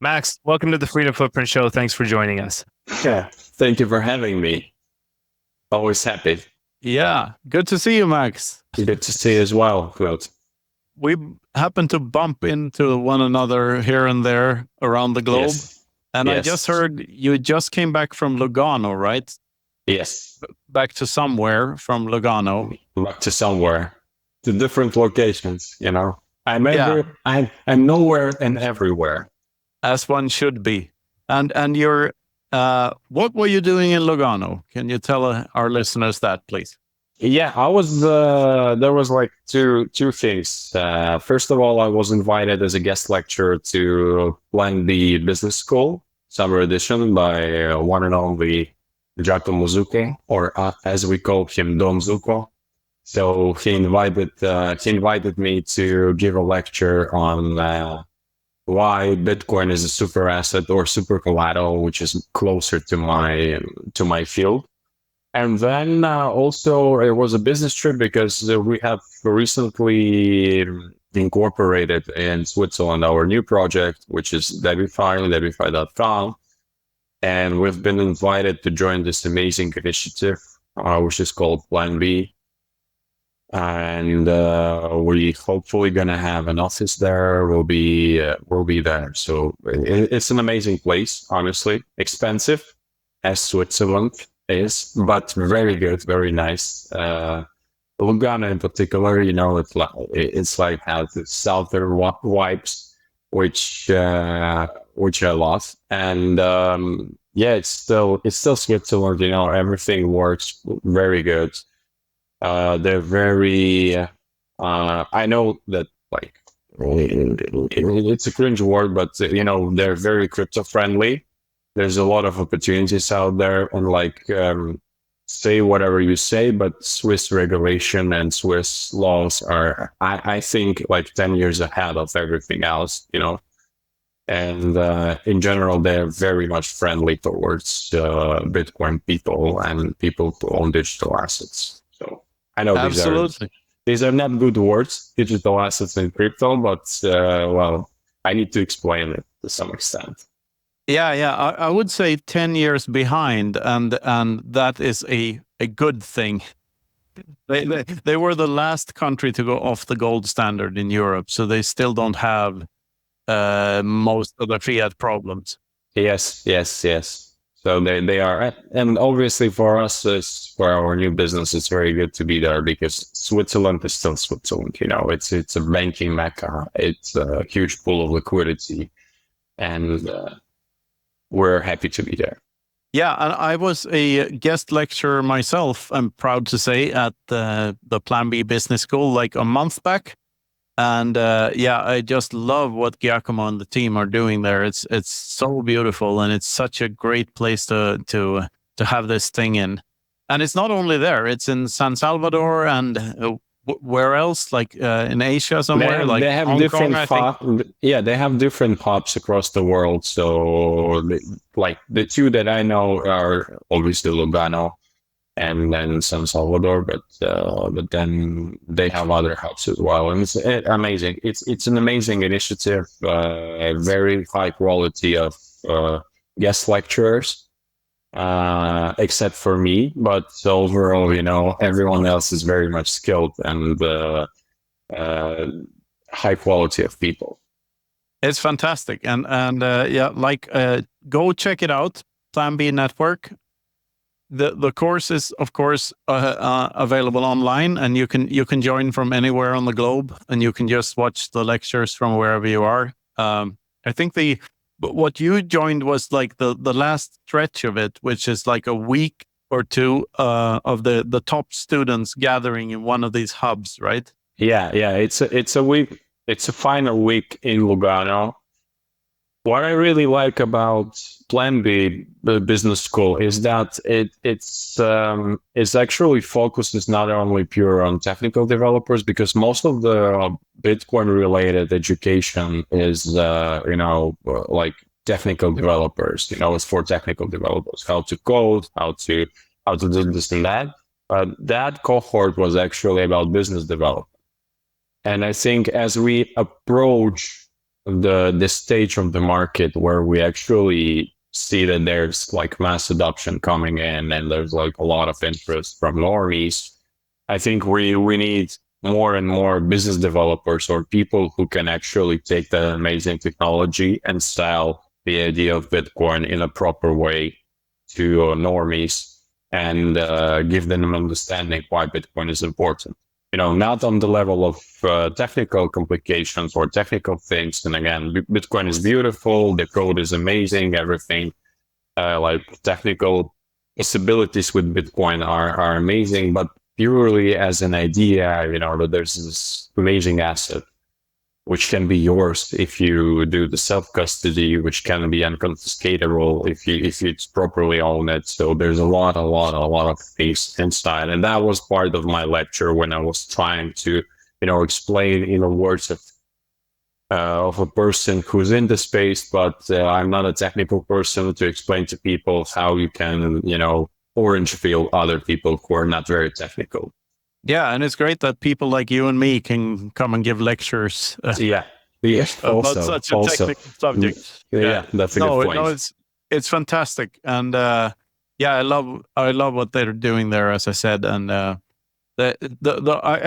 Max, welcome to the Freedom Footprint Show. Thanks for joining us. Yeah, thank you for having me. Always happy. Yeah, good to see you, Max. Good to see you as well, Knut. We happen to bump into one another here and there around the globe. Yes. And I Yes. just heard you just came back from Lugano, right? Yes, Back to somewhere from Lugano. back to somewhere, to different locations. I'm Yeah. I'm nowhere and everywhere. As one should be. And you're what were you doing in Lugano? Can you tell our listeners that, please? Yeah, I was. There was like two things. First of all, I was invited as a guest lecturer to Plan B Business School summer edition by one and only Giacomo Zucco, or as we call him, Don Zucco. So he invited me to give a lecture on why Bitcoin is a super asset or super collateral, which is closer to my field. And then also it was a business trip because we have recently incorporated in Switzerland our new project, which is Debifi, Debifi.com. And we've been invited to join this amazing initiative, which is called Plan B. And we hopefully gonna have an office there. We'll be there. So it's an amazing place, honestly. Expensive, as Switzerland is, but very good, very nice. Lugano in particular, it's like has the southern vibes, which I love. And it's still Switzerland. Everything works very good. They're very. I know that it's a cringe word, but they're very crypto friendly. There's a lot of opportunities out there, and say whatever you say, but Swiss regulation and Swiss laws are, I think, 10 years ahead of everything else. And in general, they're very much friendly towards Bitcoin people and people who own digital assets. So I know these are not good words, digital assets and crypto, but I need to explain it to some extent. Yeah. I would say 10 years behind, and that is a good thing. They were the last country to go off the gold standard in Europe, so they still don't have most of the fiat problems. Yes. So they are, and obviously for us, for our new business, it's very good to be there because Switzerland is still Switzerland. It's a banking mecca. It's a huge pool of liquidity, and we're happy to be there. Yeah, and I was a guest lecturer myself, I'm proud to say, at the Plan B Business School a month back. And I just love what Giacomo and the team are doing there. It's so beautiful, and it's such a great place to have this thing in. And it's not only there; it's in San Salvador and where else, in Asia somewhere. They have Hong different Kong, they have different hubs across the world. So the two that I know are obviously Lugano and then San Salvador, but then they have other hubs as well, and it's amazing. It's an amazing initiative. A very high quality of guest lecturers, except for me. But overall, everyone else is very much skilled and high quality of people. It's fantastic, and go check it out. Plan B Network. The course is, of course, available online, and you can join from anywhere on the globe, and you can just watch the lectures from wherever you are. I think what you joined was the last stretch of it, which is a week or two of the top students gathering in one of these hubs, right? Yeah. It's a week. It's a final week in Lugano. What I really like about Plan B, the business school, is that it's actually focuses not only pure on technical developers, because most of the Bitcoin related education is technical developers. It's for technical developers, how to code, how to do this and that. But that cohort was actually about business development. And I think as we approach the stage of the market where we actually see that there's like mass adoption coming in and there's like a lot of interest from normies. I think we need more and more business developers or people who can actually take that amazing technology and sell the idea of Bitcoin in a proper way to normies and give them an understanding why Bitcoin is important. Not on the level of technical complications or technical things. And again, Bitcoin is beautiful. The code is amazing. Everything like technical possibilities with Bitcoin are amazing, but purely as an idea, that there's this amazing asset which can be yours if you do the self-custody, which can be unconfiscatable if it's properly owned. So there's a lot of things inside. And that was part of my lecture when I was trying to, explain in words of a person who's in the space, but I'm not a technical person to explain to people how you can, orange peel other people who are not very technical. Yeah, and it's great that people like you and me can come and give lectures. About such a technical subject. Yeah, that's a good point. No, it's fantastic, and I love what they're doing there, as I said, and I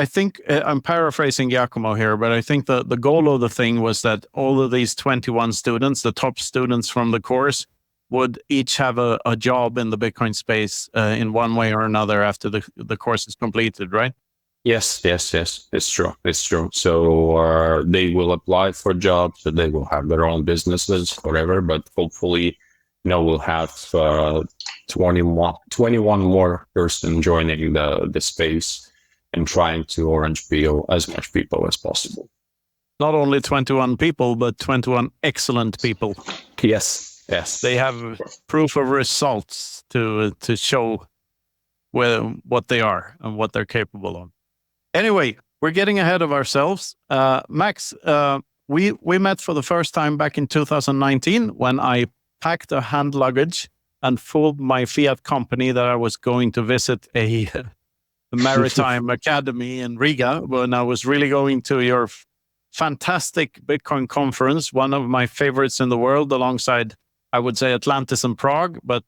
think I'm paraphrasing Giacomo here, but I think the goal of the thing was that all of these 21 students, the top students from the course, would each have a job in the Bitcoin space in one way or another after the course is completed, right? Yes. It's true. So they will apply for jobs, so they will have their own businesses, whatever, but hopefully, we'll have 21 more person joining the space and trying to orange peel as much people as possible. Not only 21 people, but 21 excellent people. Yes. They have proof of results to show what they are and what they're capable of. Anyway, we're getting ahead of ourselves. Max, we met for the first time back in 2019 when I packed a hand luggage and fooled my fiat company that I was going to visit a maritime academy in Riga when I was really going to your fantastic Bitcoin conference, one of my favorites in the world, alongside, I would say, Atlantis and Prague, but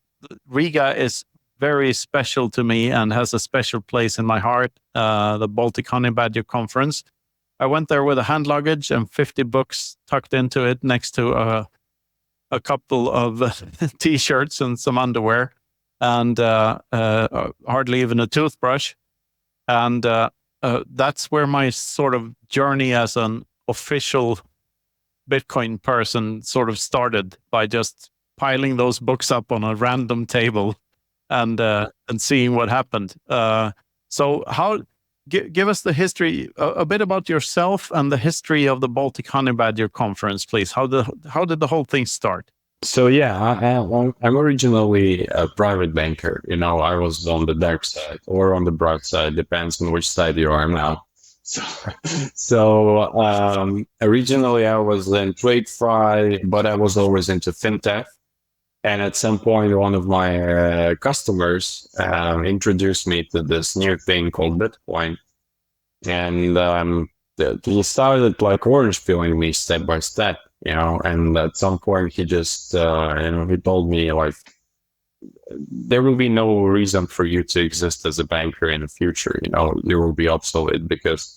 Riga is very special to me and has a special place in my heart, the Baltic Honeybadger conference. I went there with a hand luggage and 50 books tucked into it next to a couple of t-shirts and some underwear and hardly even a toothbrush. And that's where my sort of journey as an official Bitcoin person sort of started, by just piling those books up on a random table and seeing what happened. So give us the history, a bit about yourself and the history of the Baltic Honeybadger conference, please. How did the whole thing start? So I'm originally a private banker. I was on the dark side or on the bright side, depends on which side you are now. So originally I was in TradeFi, but I was always into fintech. And at some point, one of my customers introduced me to this new thing called Bitcoin. And he started like orange peeling me step by step, and at some point he just, he told me like, there will be no reason for you to exist as a banker in the future. You will be obsolete because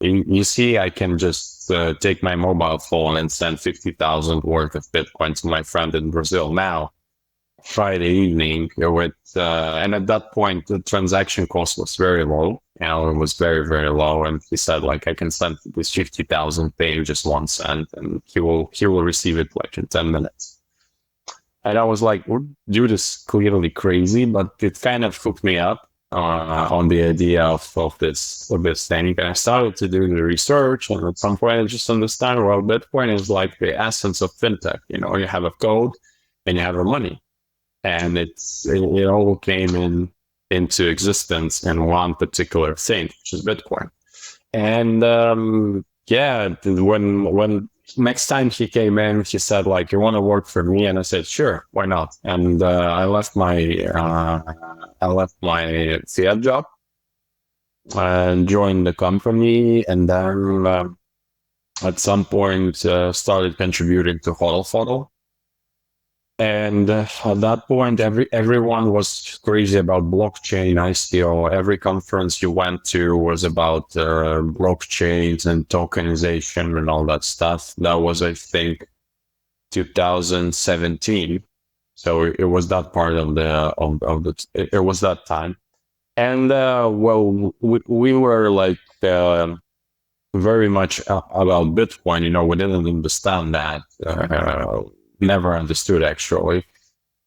you see, I can just take my mobile phone and send 50,000 worth of Bitcoin to my friend in Brazil now, Friday evening, and at that point, the transaction cost was very low. It was very, very low. And he said, like, I can send this 50,000 paying just 1 cent, and he will receive it like in 10 minutes. And I was like, dude is clearly crazy, but it kind of hooked me up on the idea of this thing. And I started to do the research, and at some point I just understand, well, Bitcoin is like the essence of fintech. You have a code and you have a money, and it all came into existence in one particular thing, which is Bitcoin. And when next time he came in, he said, like, you want to work for me? And I said, sure, why not? And I left my fiat job and joined the company. And then at some point started contributing to Hodl Hodl. And at that point, everyone was crazy about blockchain, ICO. Every conference you went to was about blockchains and tokenization and all that stuff. That was, I think, 2017. So it was that part of it was that time. And well, we were like very much about Bitcoin. We didn't understand that. Never understood actually.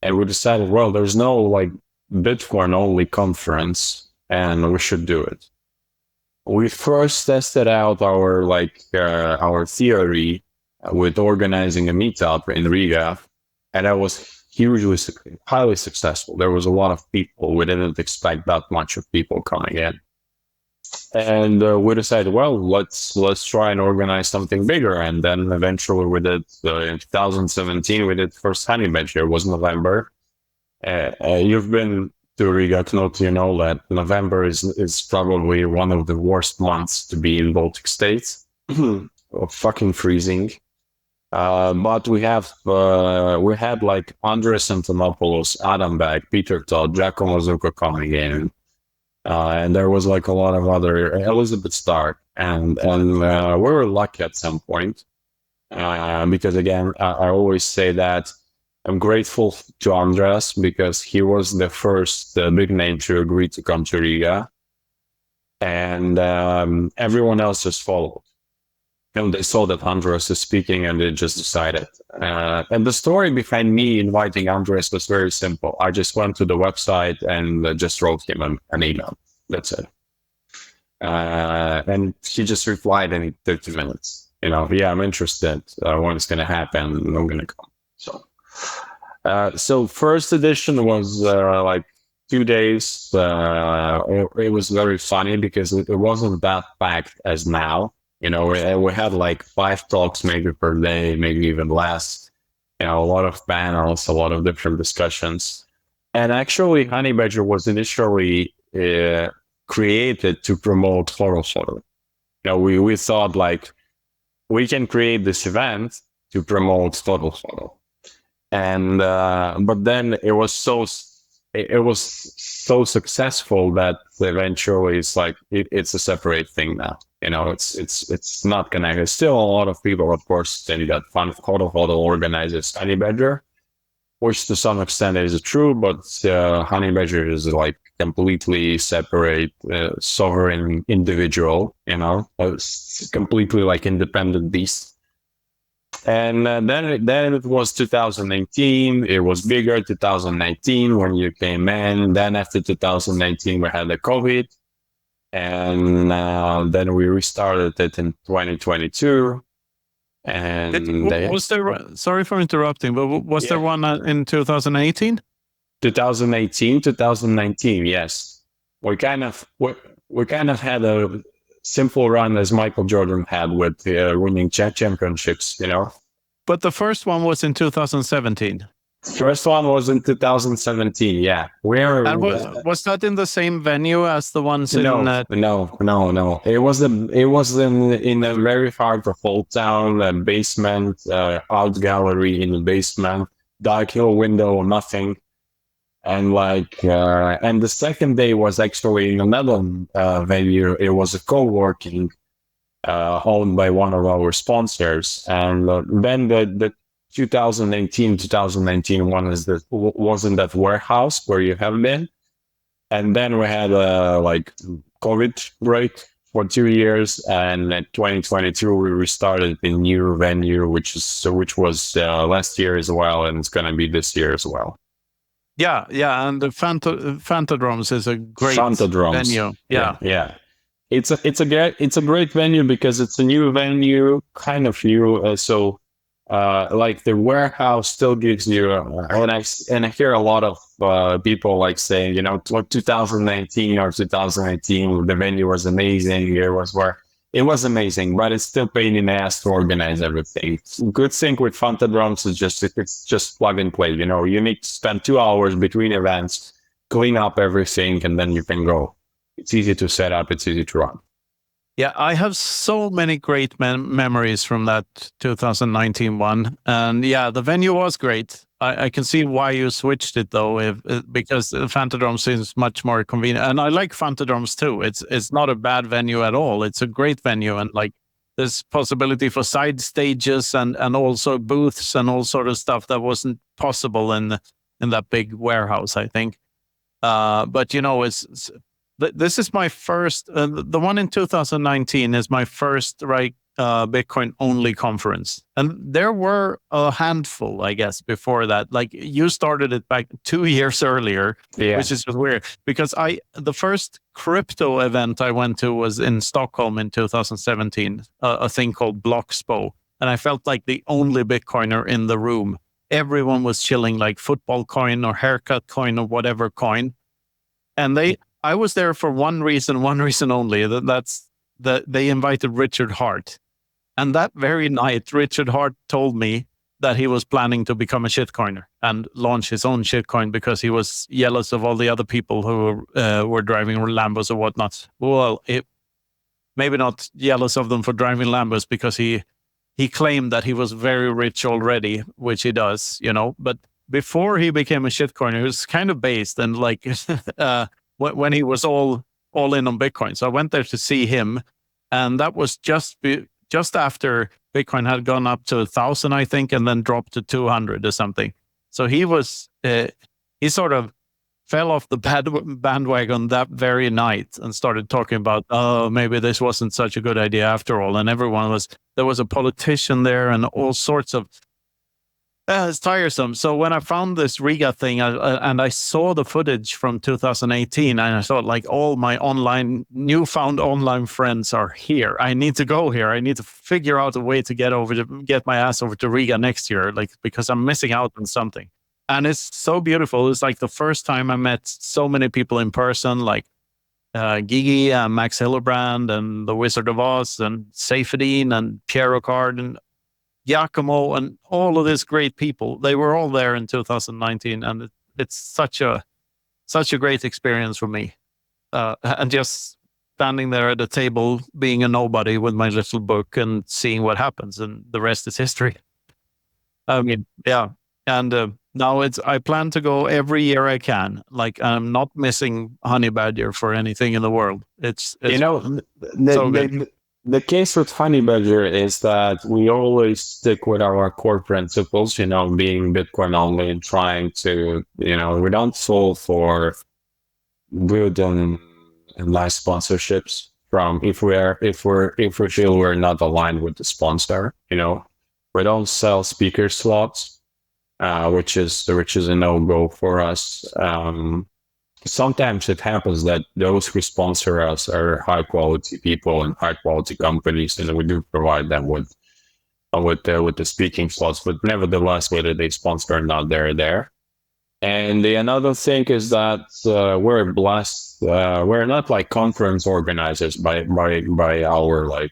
And we decided, well, there's no like Bitcoin only conference and we should do it. We first tested out our theory with organizing a meetup in Riga, and that was highly successful. There was a lot of people. We didn't expect that much of people coming in. And we decided, well, let's try and organize something bigger. And then eventually we did, in 2017, we did first Honeybadger. It was November. You've been to Riga, Knut, you know that November is probably one of the worst months to be in Baltic states. Fucking freezing. But we had like Andres Antonopoulos, Adam Beck, Peter Todd, Giacomo Zucco coming in. And there was like a lot of other Elizabeth Stark, and we were lucky at some point because again, I always say that I'm grateful to Andres because he was the first big name to agree to come to Riga, and everyone else just followed. And they saw that Andres is speaking, and they just decided. And the story behind me inviting Andres was very simple. I just went to the website and just wrote him an email. That's it. And he just replied in 30 minutes. Yeah, I'm interested. When it's going to happen, I'm going to come. So first edition was like 2 days. It was very funny because it wasn't that packed as now. We had like 5 talks maybe per day, maybe even less. A lot of panels, a lot of different discussions. And actually, Honeybadger was initially created to promote Hodl Hodl. We thought like we can create this event to promote Hodl Hodl. And but then it was so successful that eventually it's like it's a separate thing now. It's not connected. Still, a lot of people, of course, think that Hodl Hodl organizes Honeybadger, which to some extent is true, but Honeybadger is like completely separate, sovereign individual. It's completely like independent beast. And then it was 2018. It was bigger. 2019 when you came in. Then after 2019 we had the COVID. And then we restarted it in 2022. And was there? Sorry for interrupting, but was there one in 2018? 2019, yes. We kind of had a simple run as Michael Jordan had with winning championships, But the first one was in 2017. First one was in 2017. Yeah, was that in the same venue as the ones in? No. It was in a very hard to hold town, basement, art gallery in the basement, dark hill window, nothing, and and the second day was actually in another venue. It was a co-working owned by one of our sponsors, and then the 2019 one was in that warehouse where you have been, and then we had like COVID break for 2 years, and in 2022 we restarted the new venue, which was last year as well, and it's gonna be this year as well. Yeah, and the Fantadromes is a great venue. Yeah. It's a great venue because it's a new venue, kind of new. So like the warehouse still gives you, and I hear a lot of people like saying, 2019 or 2018, the venue was amazing. It was amazing, but it's still pain in the ass to organize everything. Good thing with Fantadromes is it's just plug and play. You need to spend 2 hours between events, clean up everything, and then you can go. It's easy to set up. It's easy to run. Yeah, I have so many great memories from that 2019 one. And yeah, the venue was great. I can see why you switched it though, because the Fantodrome seems much more convenient. And I like Fantodromes too. It's not a bad venue at all. It's a great venue, and like there's possibility for side stages and also booths and all sort of stuff that wasn't possible in that big warehouse, I think. But you know, this is my first. The one in 2019 is my first Bitcoin only conference, and there were a handful, I guess, before that. Like you started it back 2 years earlier, which is just weird because the first crypto event I went to was in Stockholm in 2017, a thing called Blockspo, and I felt like the only Bitcoiner in the room. Everyone was chilling, like football coin or haircut coin or whatever coin, and I was there for one reason only. That's that they invited Richard Hart. And that very night, Richard Hart told me that he was planning to become a shitcoiner and launch his own shitcoin because he was jealous of all the other people who were driving Lambos or whatnot. Well, maybe not jealous of them for driving Lambos because he claimed that he was very rich already, which he does, you know. But before he became a shitcoiner, he was kind of based and like when he was all in on Bitcoin. So I went there to see him, and that was just after Bitcoin had gone up to 1,000, I think, and then dropped to 200 or something. So he sort of fell off the bandwagon that very night and started talking about, oh, maybe this wasn't such a good idea after all. And there was a politician there and all sorts of, it's tiresome. So when I found this Riga thing and I saw the footage from 2018, and I thought like all my newfound online friends are here. I need to go here. I need to figure out a way to get my ass over to Riga next year, like because I'm missing out on something. And it's so beautiful. It's like the first time I met so many people in person, like Gigi and Max Hillerbrand and the Wizard of Oz and Seyfedin and Pierre Ricard and Giacomo and all of these great people. They were all there in 2019, and it's such a great experience for me. And just standing there at a table, being a nobody with my little book and seeing what happens, and the rest is history. I mean, yeah. And now I plan to go every year I can. Like I'm not missing Honeybadger for anything in the world. It's you know, so good. The case with Honeybadger is that we always stick with our core principles, you know, being Bitcoin only and trying to, you know, we don't fall for good and nice sponsorships from if we feel we're not aligned with the sponsor, you know. We don't sell speaker slots, which is a no-go for us. Sometimes it happens that those who sponsor us are high quality people and high quality companies, and we do provide them with the speaking slots. But nevertheless, whether they sponsor or not, they're there. And the another thing is that we're blessed. We're not like conference organizers by our like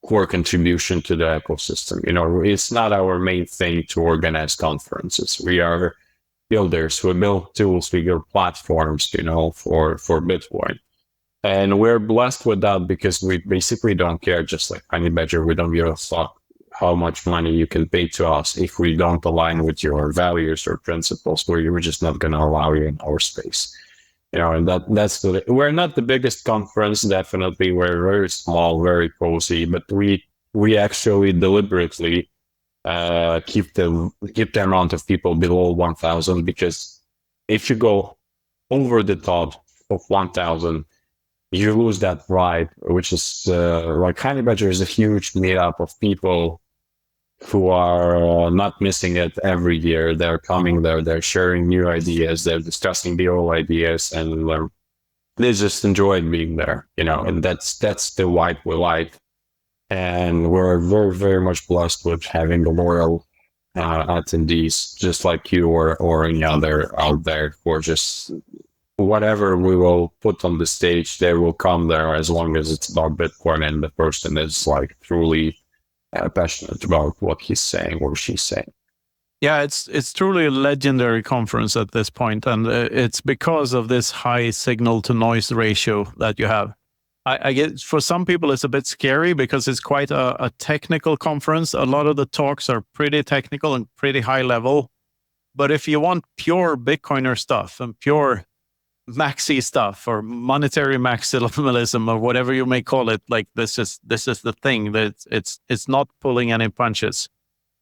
core contribution to the ecosystem. You know, it's not our main thing to organize conferences. We are builders. We build tools, we build platforms, you know, for Bitcoin. And we're blessed with that because we basically don't care, just like Honeybadger, we don't give a fuck how much money you can pay to us. If we don't align with your values or principles, we're just not going to allow you in our space. You know, and we're not the biggest conference, definitely. We're very small, very cozy, but we actually deliberately keep the amount of people below 1,000, because if you go over the top of 1,000, you lose that pride, which is like Honeybadger is a huge meetup of people who are not missing it every year. They're coming there, they're sharing new ideas, they're discussing the old ideas, and they just enjoy being there, you know, and that's the vibe we like. And we're very, very much blessed with having the loyal attendees, just like you or any other out there, or just whatever we will put on the stage, they will come there as long as it's about Bitcoin and the person is like truly passionate about what he's saying or she's saying. Yeah, it's truly a legendary conference at this point, and it's because of this high signal to noise ratio that you have. I get for some people it's a bit scary because it's quite a technical conference. A lot of the talks are pretty technical and pretty high level. But if you want pure Bitcoiner stuff and pure maxi stuff or monetary maximalism or whatever you may call it, like this is the thing that it's not pulling any punches.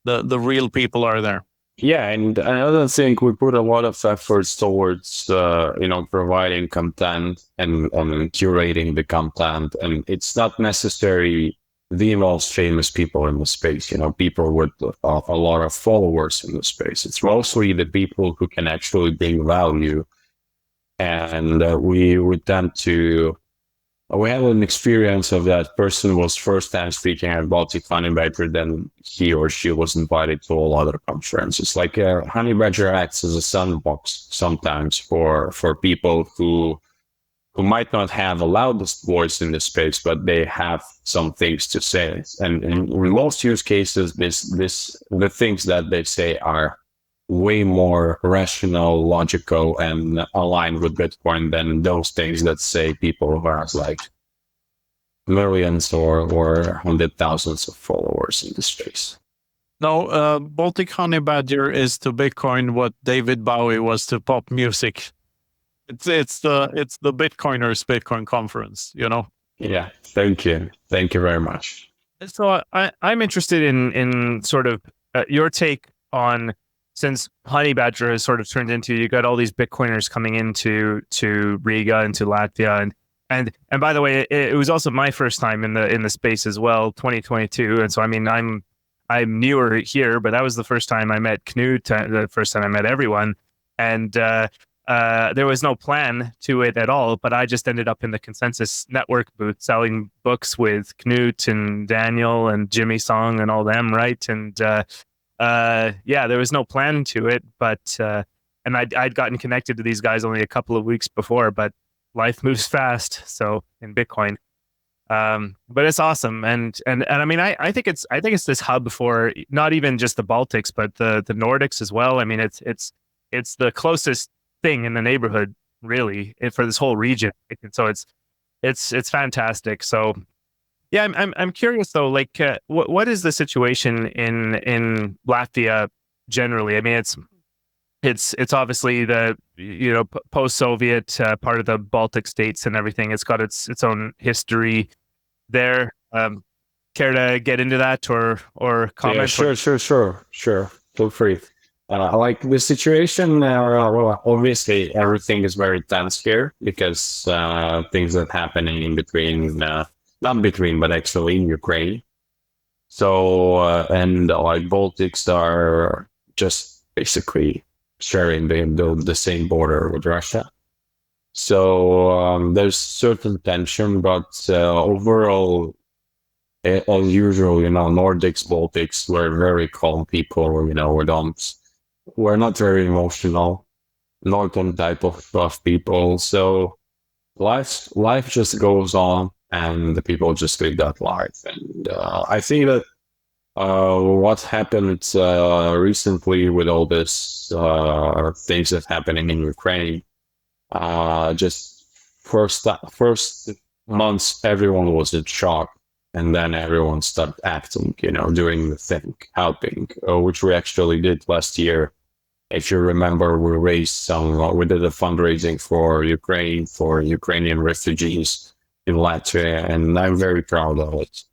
The real people are there. Yeah, and another thing, we put a lot of efforts towards, providing content and curating the content. And it's not necessarily the most famous people in the space, people with a lot of followers in the space. It's mostly the people who can actually bring value. And we tend to... We had an experience of that person was first time speaking at Baltic Honeybadger, then he or she was invited to all other conferences. Like Honeybadger acts as a sandbox sometimes for people who might not have the loudest voice in the space, but they have some things to say. And in most use cases, the things that they say are way more rational, logical, and aligned with Bitcoin than those things that say people who have like millions or hundred thousands of followers in the space. No, Baltic Honeybadger is to Bitcoin what David Bowie was to pop music. It's the Bitcoiners Bitcoin conference, Yeah, thank you very much. So I'm interested in sort of your take on, since Honeybadger has sort of turned into, you got all these Bitcoiners coming into Riga and to Latvia, and by the way, it was also my first time in the space as well, 2022, and so I mean I'm newer here, but that was the first time I met Knut, the first time I met everyone, and there was no plan to it at all, but I just ended up in the Consensus Network booth selling books with Knut and Daniel and Jimmy Song and all them, right? And there was no plan to it, but and I'd gotten connected to these guys only a couple of weeks before, but life moves fast, so in Bitcoin. But it's awesome, and I mean I think it's this hub for not even just the Baltics, but the Nordics as well. I mean it's the closest thing in the neighborhood, really, for this whole region, and so it's fantastic. So yeah, I'm curious though, like what is the situation in Latvia generally? I mean, it's obviously the post-Soviet part of the Baltic states and everything. It's got its own history there. Care to get into that or comment? Yeah, sure. Feel free. Like the situation, well, obviously everything is very tense here because things are happening in between. Not between, but actually in Ukraine. So, and like Baltics are just basically sharing the same border with Russia. So there's certain tension, but overall, as usual, Nordics, Baltics, we're very calm people. We're not very emotional, northern type of people. So life just goes on. And the people just live that life. And I think that what happened recently with all this things that happening in Ukraine, just first months, everyone was in shock. And then everyone started acting, doing the thing, helping, which we actually did last year. If you remember, we did a fundraising for Ukraine, for Ukrainian refugees in Latvia, and I'm very proud of it.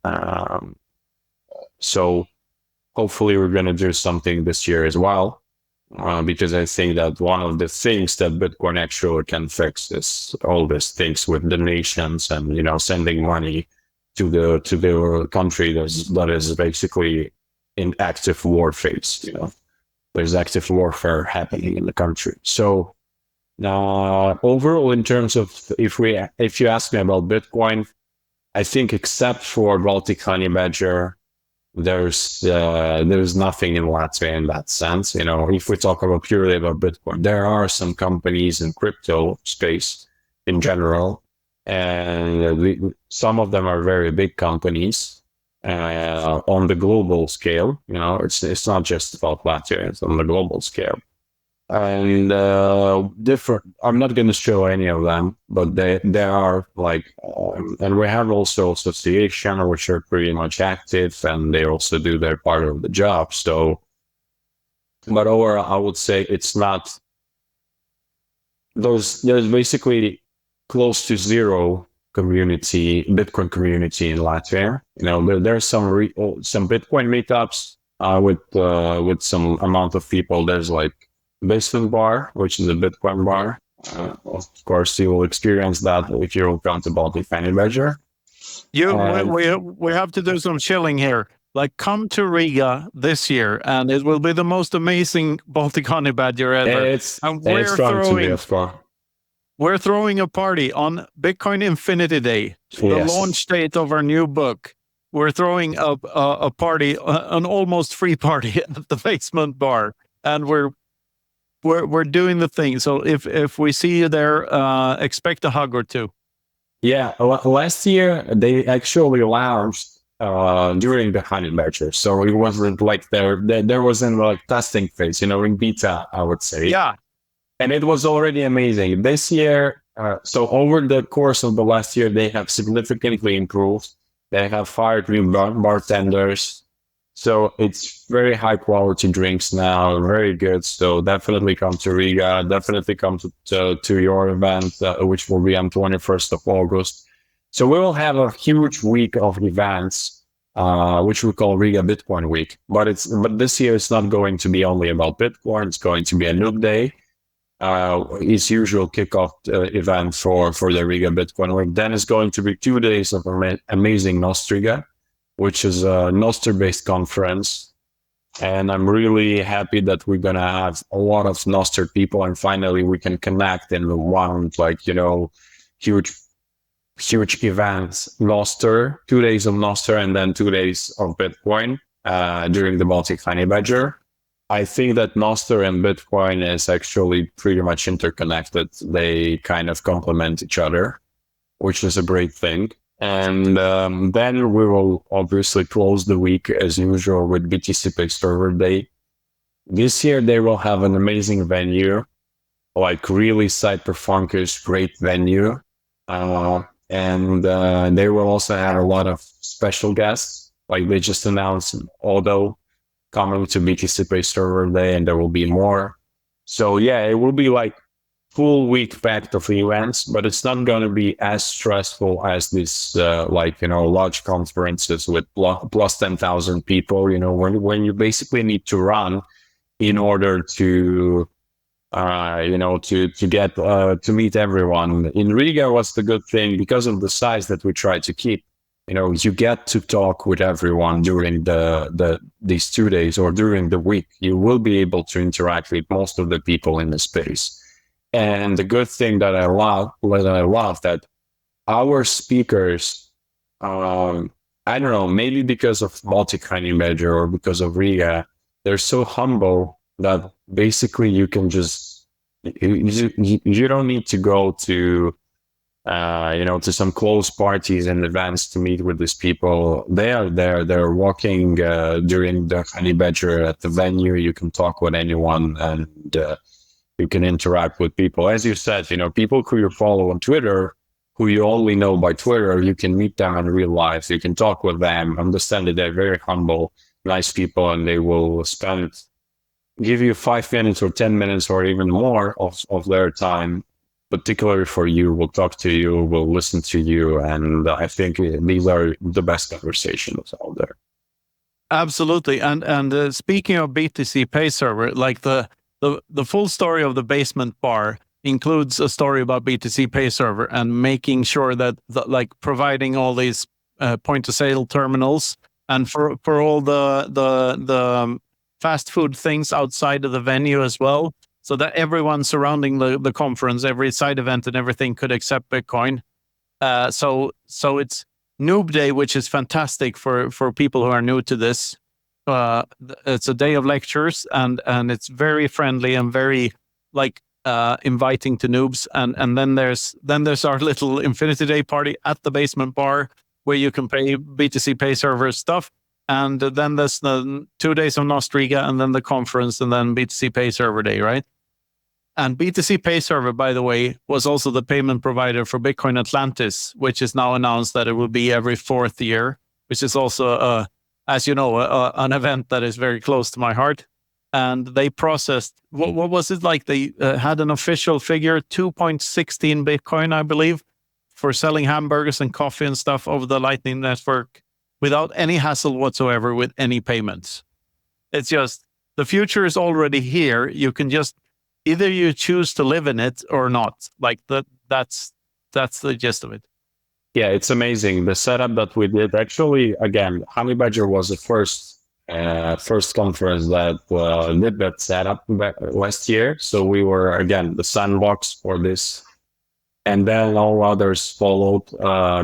So hopefully we're going to do something this year as well, because I think that one of the things that Bitcoin actually can fix is all these things with donations and sending money to the country that is basically in active war phase. There's active warfare happening in the country. So overall, in terms of if you ask me about Bitcoin, I think except for Baltic Honeybadger, there's nothing in Latvia in that sense. If we talk about purely about Bitcoin, there are some companies in crypto space in general, and some of them are very big companies on the global scale. It's not just about Latvia; it's on the global scale. and different. I'm not going to show any of them, but they are like, and we have also association which are pretty much active, and they also do their part of the job. So, but overall, I would say it's not there's basically close to zero Bitcoin community in Latvia. There's some Bitcoin meetups with some amount of people. There's like Basement Bar, which is a Bitcoin bar. Of course, you will experience that if you come to Baltic Honeybadger. We have to do some chilling here. Like, come to Riga this year, and it will be the most amazing Baltic Honeybadger ever. It's fun to me, of course. We're throwing a party on Bitcoin Infinity Day, the launch date of our new book. We're throwing a party, an almost free party at the Basement Bar, and we're doing the thing. So if we see you there, expect a hug or two. Yeah, last year they actually launched during the Honeybadger, so it wasn't like there wasn't like testing phase, in beta, I would say. Yeah. And it was already amazing. This year, so over the course of the last year, they have significantly improved. They have hired new bartenders. So it's very high quality drinks now, very good. So definitely come to Riga, definitely come to your event, which will be on 21st of August. So we will have a huge week of events, which we call Riga Bitcoin Week. But this year it's not going to be only about Bitcoin. It's going to be a Noob Day. Its usual kickoff event for the Riga Bitcoin Week. Then it's going to be 2 days of amazing Nostriga, which is a Nostr-based conference. And I'm really happy that we're going to have a lot of Nostr people, and finally we can connect in one, huge events, Nostr, 2 days of Nostr, and then 2 days of Bitcoin during the Baltic Honeybadger. I think that Nostr and Bitcoin is actually pretty much interconnected. They kind of complement each other, which is a great thing. And then we will obviously close the week as usual with BTC Pay Server Day. This year they will have an amazing venue, like really cyberfunkish, great venue. And they will also have a lot of special guests. Like they just announced Hodl coming to BTC Pay Server Day, and there will be more. So yeah, it will be like full week packed of events, but it's not going to be as stressful as this, large conferences with plus 10,000 people, when you basically need to run in order to get to meet everyone. In Riga, what's the good thing, because of the size that we try to keep, you get to talk with everyone during these 2 days or during the week. You will be able to interact with most of the people in the space. And the good thing that I love that our speakers, I don't know, maybe because of Baltic Honeybadger or because of Riga, they're so humble that basically you can just, you don't need to go to, to some close parties and events to meet with these people. They are there. They're walking during the Honeybadger at the venue. You can talk with anyone, and you can interact with people. As you said, people who you follow on Twitter, who you only know by Twitter, you can meet them in real life. You can talk with them, understand that they're very humble, nice people, and they will give you 5 minutes or 10 minutes or even more of their time, particularly for you. Will talk to you, will listen to you. And I think these are the best conversations out there. Absolutely. And speaking of BTC Pay Server, like the full story of the Basement Bar includes a story about BTC Pay Server and making sure that providing all these point of sale terminals, and for all the fast food things outside of the venue as well, so that everyone surrounding the conference, every side event and everything could accept Bitcoin. So it's Noob Day, which is fantastic for people who are new to this. It's a day of lectures, and it's very friendly and very inviting to noobs. And then there's our little Infinity Day party at the Basement Bar, where you can pay BTC Pay Server stuff. And then there's the 2 days of Nostriga, and then the conference, and then BTC Pay Server Day, right? And BTC Pay Server, by the way, was also the payment provider for Bitcoin Atlantis, which is now announced that it will be every 4th year, which is also, as you know, an event that is very close to my heart. And they processed, what was it like? They had an official figure, 2.16 Bitcoin, I believe, for selling hamburgers and coffee and stuff over the Lightning Network without any hassle whatsoever with any payments. It's just, the future is already here. You can just, either you choose to live in it or not. Like that's the gist of it. Yeah, it's amazing. The setup that we did, actually, again, Honeybadger was the first conference that did that setup last year. So we were, again, the sandbox for this. And then all others followed.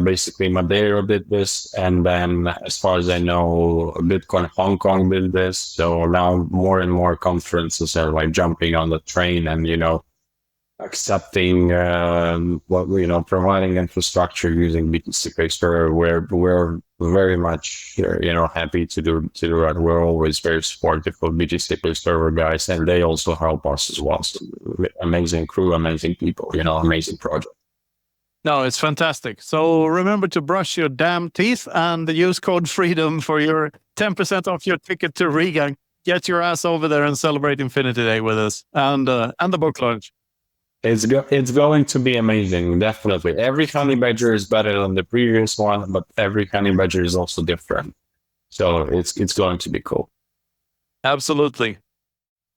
Basically, Madeira did this. And then, as far as I know, Bitcoin Hong Kong did this. So now more and more conferences are like jumping on the train and, accepting, providing infrastructure using BTC Pay Server. We're very much, happy to do that. We're always very supportive of BTC Pay Server guys, and they also help us as well. So, amazing crew, amazing people, amazing project. No, it's fantastic. So remember to brush your damn teeth and use code FREEDOM for your 10% off your ticket to Riga. Get your ass over there and celebrate Infinity Day with us and the book launch. It's going to be amazing, definitely. Every Honeybadger is better than the previous one, but every Honeybadger is also different. So it's going to be cool. Absolutely.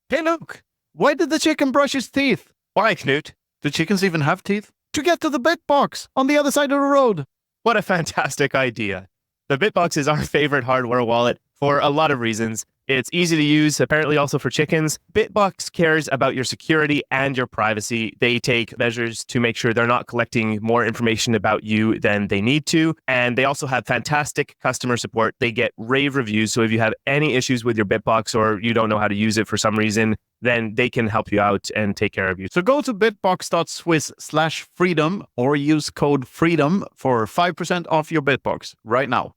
Hey, look, why did the chicken brush his teeth? Why, Knut? Do chickens even have teeth? To get to the Bitbox on the other side of the road. What a fantastic idea. The Bitbox is our favorite hardware wallet for a lot of reasons. It's easy to use, apparently also for chickens. Bitbox cares about your security and your privacy. They take measures to make sure they're not collecting more information about you than they need to. And they also have fantastic customer support. They get rave reviews. So if you have any issues with your Bitbox or you don't know how to use it for some reason, then they can help you out and take care of you. So go to bitbox.swiss/freedom or use code FREEDOM for 5% off your Bitbox right now.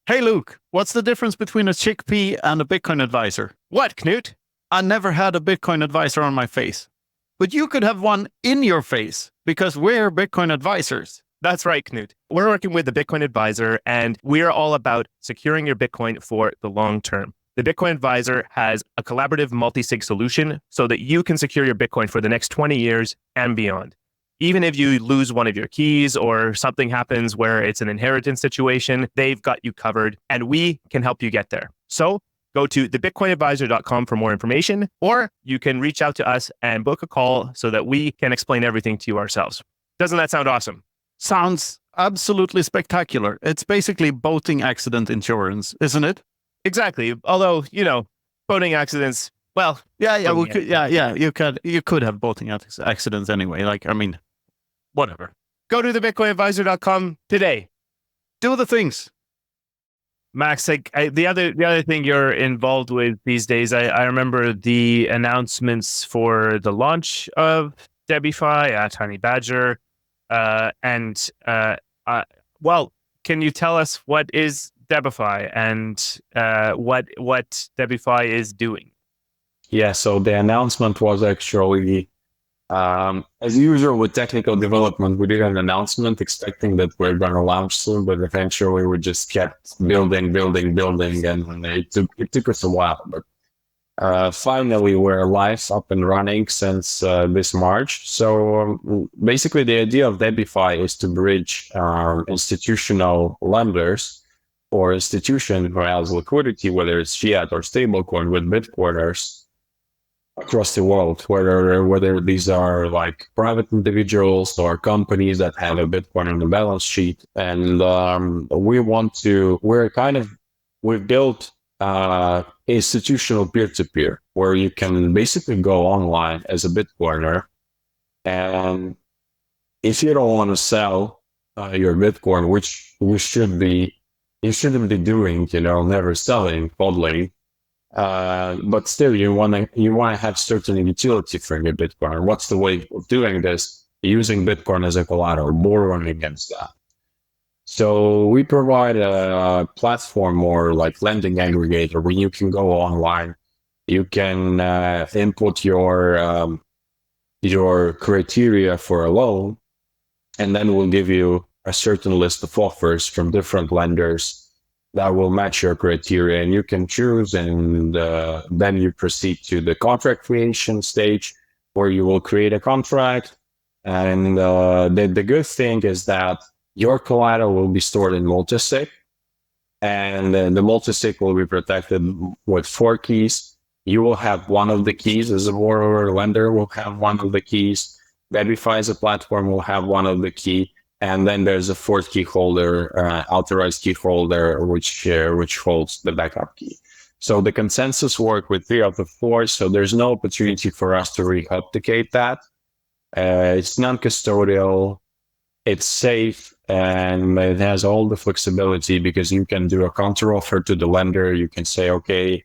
Hey, Luke, what's the difference between a chickpea and a Bitcoin advisor? What, Knut? I never had a Bitcoin advisor on my face, but you could have one in your face because we're Bitcoin advisors. That's right, Knut. We're working with the Bitcoin Advisor, and we're all about securing your Bitcoin for the long term. The Bitcoin Advisor has a collaborative multi-sig solution so that you can secure your Bitcoin for the next 20 years and beyond. Even if you lose one of your keys or something happens where it's an inheritance situation, they've got you covered, and we can help you get there. So go to thebitcoinadvisor.com for more information, or you can reach out to us and book a call so that we can explain everything to you ourselves. Doesn't that sound awesome? Sounds absolutely spectacular. It's basically boating accident insurance, isn't it? Exactly. Although, boating accidents, well, you could have boating accidents anyway. Whatever. Go to thebitcoinadvisor.com today. Do the things. Max, the other thing you're involved with these days, I remember the announcements for the launch of Debifi at Honeybadger. Can you tell us what is Debifi and what Debifi is doing? Yeah, so the announcement was actually, as usual with technical development, we did an announcement expecting that we're going to launch soon, but eventually we just kept building, and it took us a while. But finally, we're live, up and running since this March. So basically, the idea of Debifi is to bridge institutional lenders or institution who has liquidity, whether it's fiat or stablecoin, with Bitcoiners across the world, whether these are like private individuals or companies that have a Bitcoin on the balance sheet. And we've built institutional peer-to-peer, where you can basically go online as a Bitcoiner, and if you don't want to sell your Bitcoin, which you shouldn't be doing, never selling, hodling. But still, you want to have certain utility for your Bitcoin. What's the way of doing this? Using Bitcoin as a collateral, borrowing against that. So we provide a platform or like lending aggregator where you can go online. You can input your your criteria for a loan, and then we'll give you a certain list of offers from different lenders that will match your criteria, and you can choose, and then you proceed to the contract creation stage, where you will create a contract. And the good thing is that your collateral will be stored in multisig, and the multisig will be protected with 4 keys. You will have one of the keys as a borrower, lender will have one of the keys, Debifi as a platform will have one of the key, and then there's a 4th key holder, authorized key holder, which holds the backup key. So the consensus work with 3 out of 4, so there's no opportunity for us to reauthenticate that. It's non-custodial, it's safe, and it has all the flexibility, because you can do a counter offer to the lender. You can say, okay,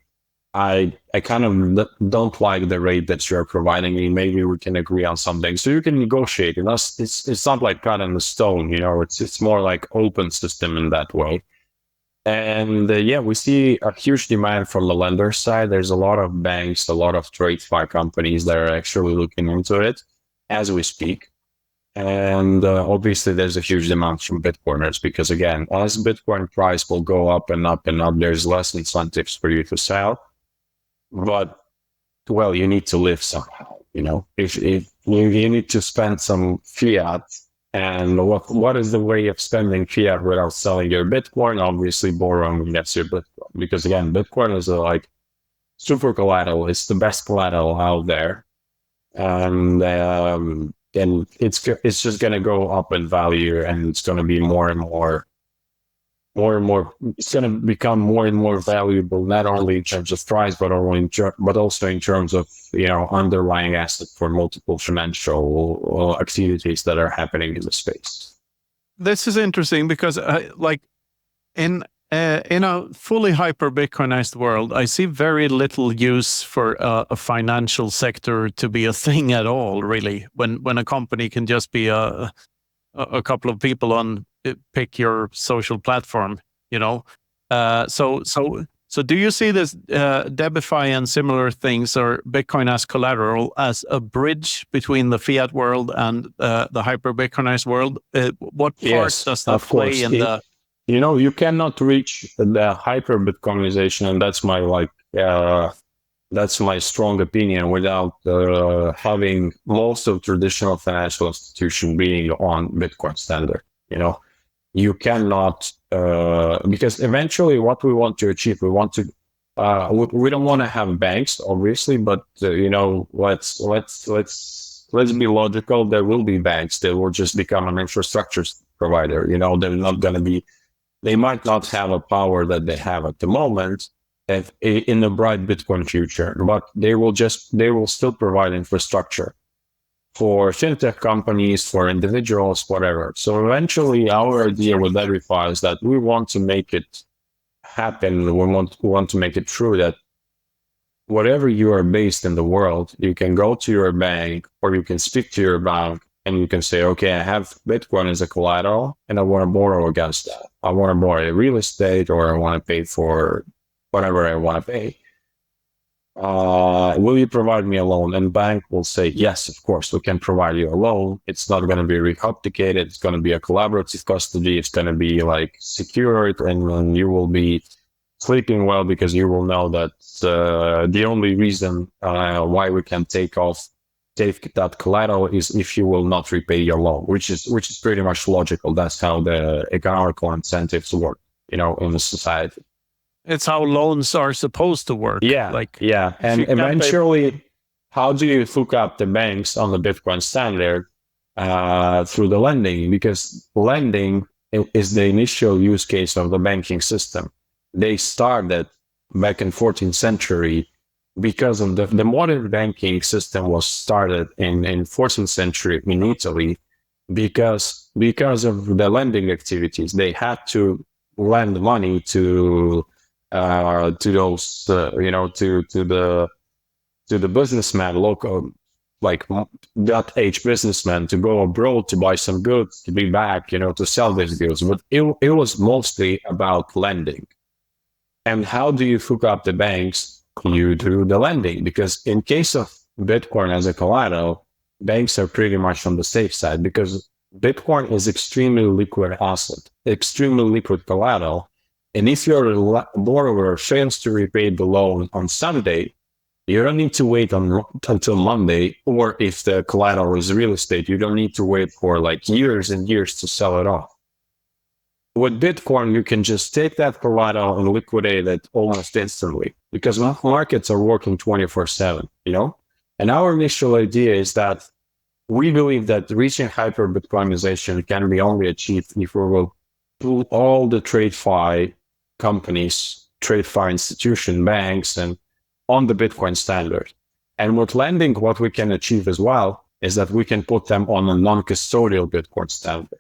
I kind of don't like the rate that you're providing me. Maybe we can agree on something. So you can negotiate. You know, it's not like cut in the stone. You know, it's more like open system in that way. And yeah, we see a huge demand from the lender side. There's a lot of banks, a lot of TradeFi companies that are actually looking into it as we speak. And obviously, there's a huge demand from Bitcoiners, because again, as Bitcoin price will go up and up and up, there's less incentives for you to sell. But, well, you need to live somehow, you know, if you need to spend some fiat, and what is the way of spending fiat without selling your Bitcoin? Obviously borrowing against your Bitcoin, because again, Bitcoin is like super collateral. It's the best collateral out there. And it's just going to go up in value, and it's going to be more and more, it's going to become more and more valuable, not only in terms of price, but also in terms of, you know, underlying asset for multiple financial activities that are happening in the space. This is interesting, because like in a fully hyper Bitcoinized world, I see very little use for a financial sector to be a thing at all, really, when a company can just be a couple of people on pick your social platform, you know. So do you see this Debifi and similar things, or Bitcoin as collateral, as a bridge between the fiat world and the hyper Bitcoinized world? What part does that play in the? You know, you cannot reach the hyper Bitcoinization, and that's my strong opinion, without having most of traditional financial institution being on Bitcoin standard. You know, you cannot, because eventually what we want to achieve, we don't want to have banks, obviously, but you know, let's be logical. There will be banks that will just become an infrastructure provider. You know, they're not going to be. They might not have a power that they have at the moment, in the bright Bitcoin future, but they will still provide infrastructure for fintech companies, for individuals, whatever. So eventually, our idea with Debifi is that we want to make it happen. We want to make it true that whatever you are based in the world, you can go to your bank, or you can speak to your bank, and you can say, okay, I have Bitcoin as a collateral, and I want to borrow against that. I want to borrow real estate, or I want to pay for whatever I want to pay. Will you provide me a loan? And bank will say, yes, of course, we can provide you a loan. It's not going to be reauthenticated. It's going to be a collaborative custody. It's going to be like secured, and you will be sleeping well, because you will know that the only reason why we can take that collateral is if you will not repay your loan, which is pretty much logical. That's how the economical incentives work, you know, in the society. It's how loans are supposed to work. Yeah, and eventually, how do you hook up the banks on the Bitcoin standard? Through the lending, because lending is the initial use case of the banking system. They started back in 14th century, because of the modern banking system was started in 14th century in Italy, because of the lending activities. They had to lend money to those to the businessman, local, like that age businessman, to go abroad to buy some goods, to be back, you know, to sell these goods. But it was mostly about lending. And how do you hook up the banks? You do the lending, because in case of Bitcoin as a collateral, banks are pretty much on the safe side because Bitcoin is extremely liquid asset, extremely liquid collateral. And if your borrower fails to repay the loan on Sunday, you don't need to wait until Monday, or if the collateral is real estate, you don't need to wait for like years and years to sell it off. With Bitcoin, you can just take that collateral and liquidate it almost instantly because markets are working 24/7, you know? And our initial idea is that we believe that reaching hyper Bitcoinization can be only achieved if we will pull all the TradeFi companies, TradeFi institution, banks, and on the Bitcoin standard. And with lending, what we can achieve as well is that we can put them on a non-custodial Bitcoin standard.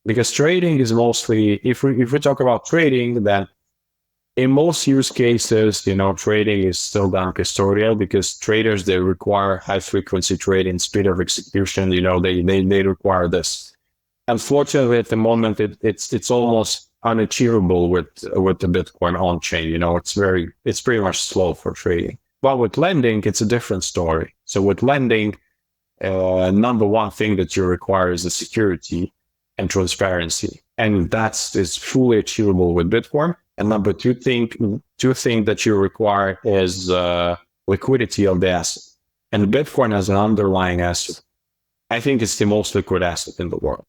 Because trading is mostly, if we talk about trading, then in most use cases, you know, trading is still done custodial because traders, they require high frequency trading, speed of execution, you know, they require this. Unfortunately, at the moment, it's almost unachievable with the Bitcoin on chain. You know, it's pretty much slow for trading. But with lending, it's a different story. So with lending, number one thing that you require is the security and transparency, and is fully achievable with Bitcoin. And number two thing that you require is liquidity of the asset. And Bitcoin as an underlying asset, I think it's the most liquid asset in the world.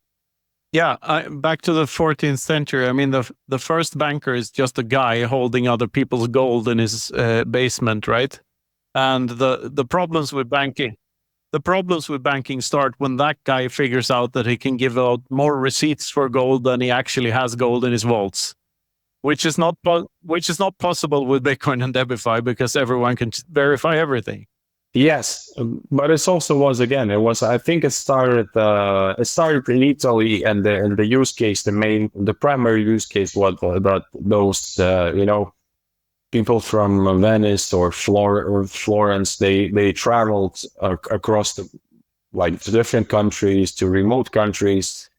Yeah, back to the 14th century. I mean, the first banker is just a guy holding other people's gold in his basement, right? And the problems with banking, start when that guy figures out that he can give out more receipts for gold than he actually has gold in his vaults, which is not possible with Bitcoin and Debifi because everyone can verify everything. Yes, but it also was, again, I think it started in Italy, and the use case, the primary use case was about those, you know, people from Venice or Florence, they traveled across to different countries, to remote countries,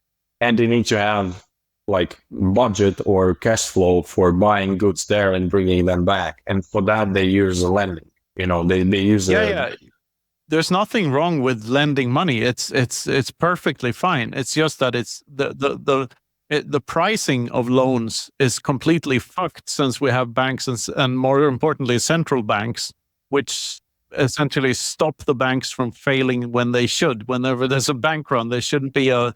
and they need to have like budget or cash flow for buying goods there and bringing them back. And for that, they use lending. You know, they use There's nothing wrong with lending money. It's perfectly fine. It's just that it's the pricing of loans is completely fucked since we have banks and more importantly central banks, which essentially stop the banks from failing when they should. Whenever there's a bank run, there shouldn't be a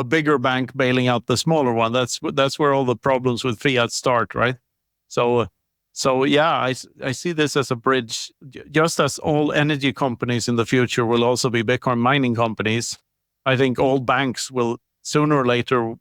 bigger bank bailing out the smaller one. That's where all the problems with fiat start, right? So yeah, I see this as a bridge. Just as all energy companies in the future will also be Bitcoin mining companies, I think all banks will sooner or later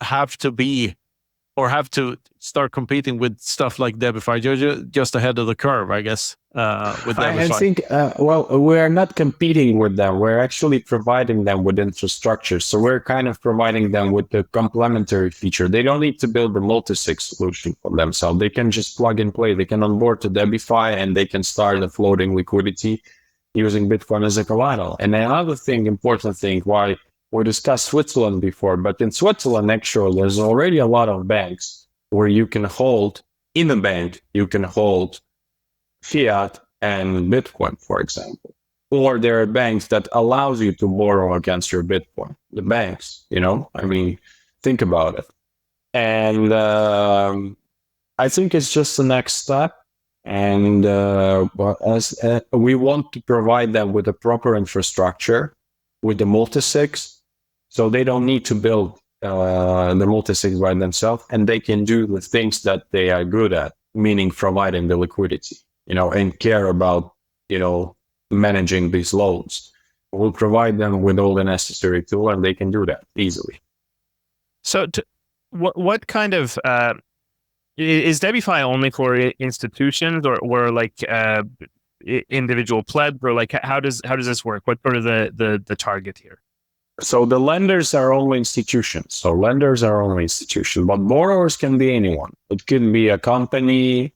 have to start competing with stuff like Debifi. You're just ahead of the curve, I guess, with Debifi. I think, we're not competing with them. We're actually providing them with infrastructure. So we're kind of providing them with the complementary feature. They don't need to build a multi-sig solution for themselves. They can just plug and play. They can onboard to Debifi and they can start the floating liquidity using Bitcoin as a collateral. And another important thing, why we discussed Switzerland before, but in Switzerland, actually, there's already a lot of banks where you can hold, in a bank, you can hold fiat and Bitcoin, for example. Or there are banks that allows you to borrow against your Bitcoin. The banks, you know, I mean, think about it. And I think it's just the next step. And we want to provide them with a proper infrastructure with the multi-sigs, so they don't need to build the multi-sigs by themselves, and they can do the things that they are good at, meaning providing the liquidity, you know, and care about, you know, managing these loans. We'll provide them with all the necessary tools, and they can do that easily. So what kind of, is Debifi only for institutions or like individual pleb, or like how does this work? What sort of the target here? So the lenders are only institutions. But borrowers can be anyone. It could be a company.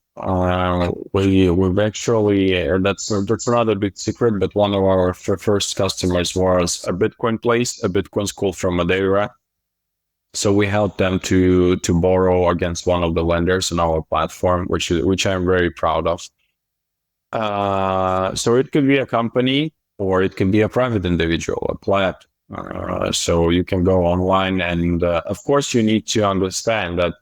We've actually, that's another big secret, but one of our first customers was a Bitcoin school from Madeira. So we helped them to borrow against one of the lenders on our platform, which I'm very proud of. So it could be a company. or it can be a private individual, a plat. So you can go online, and of course you need to understand that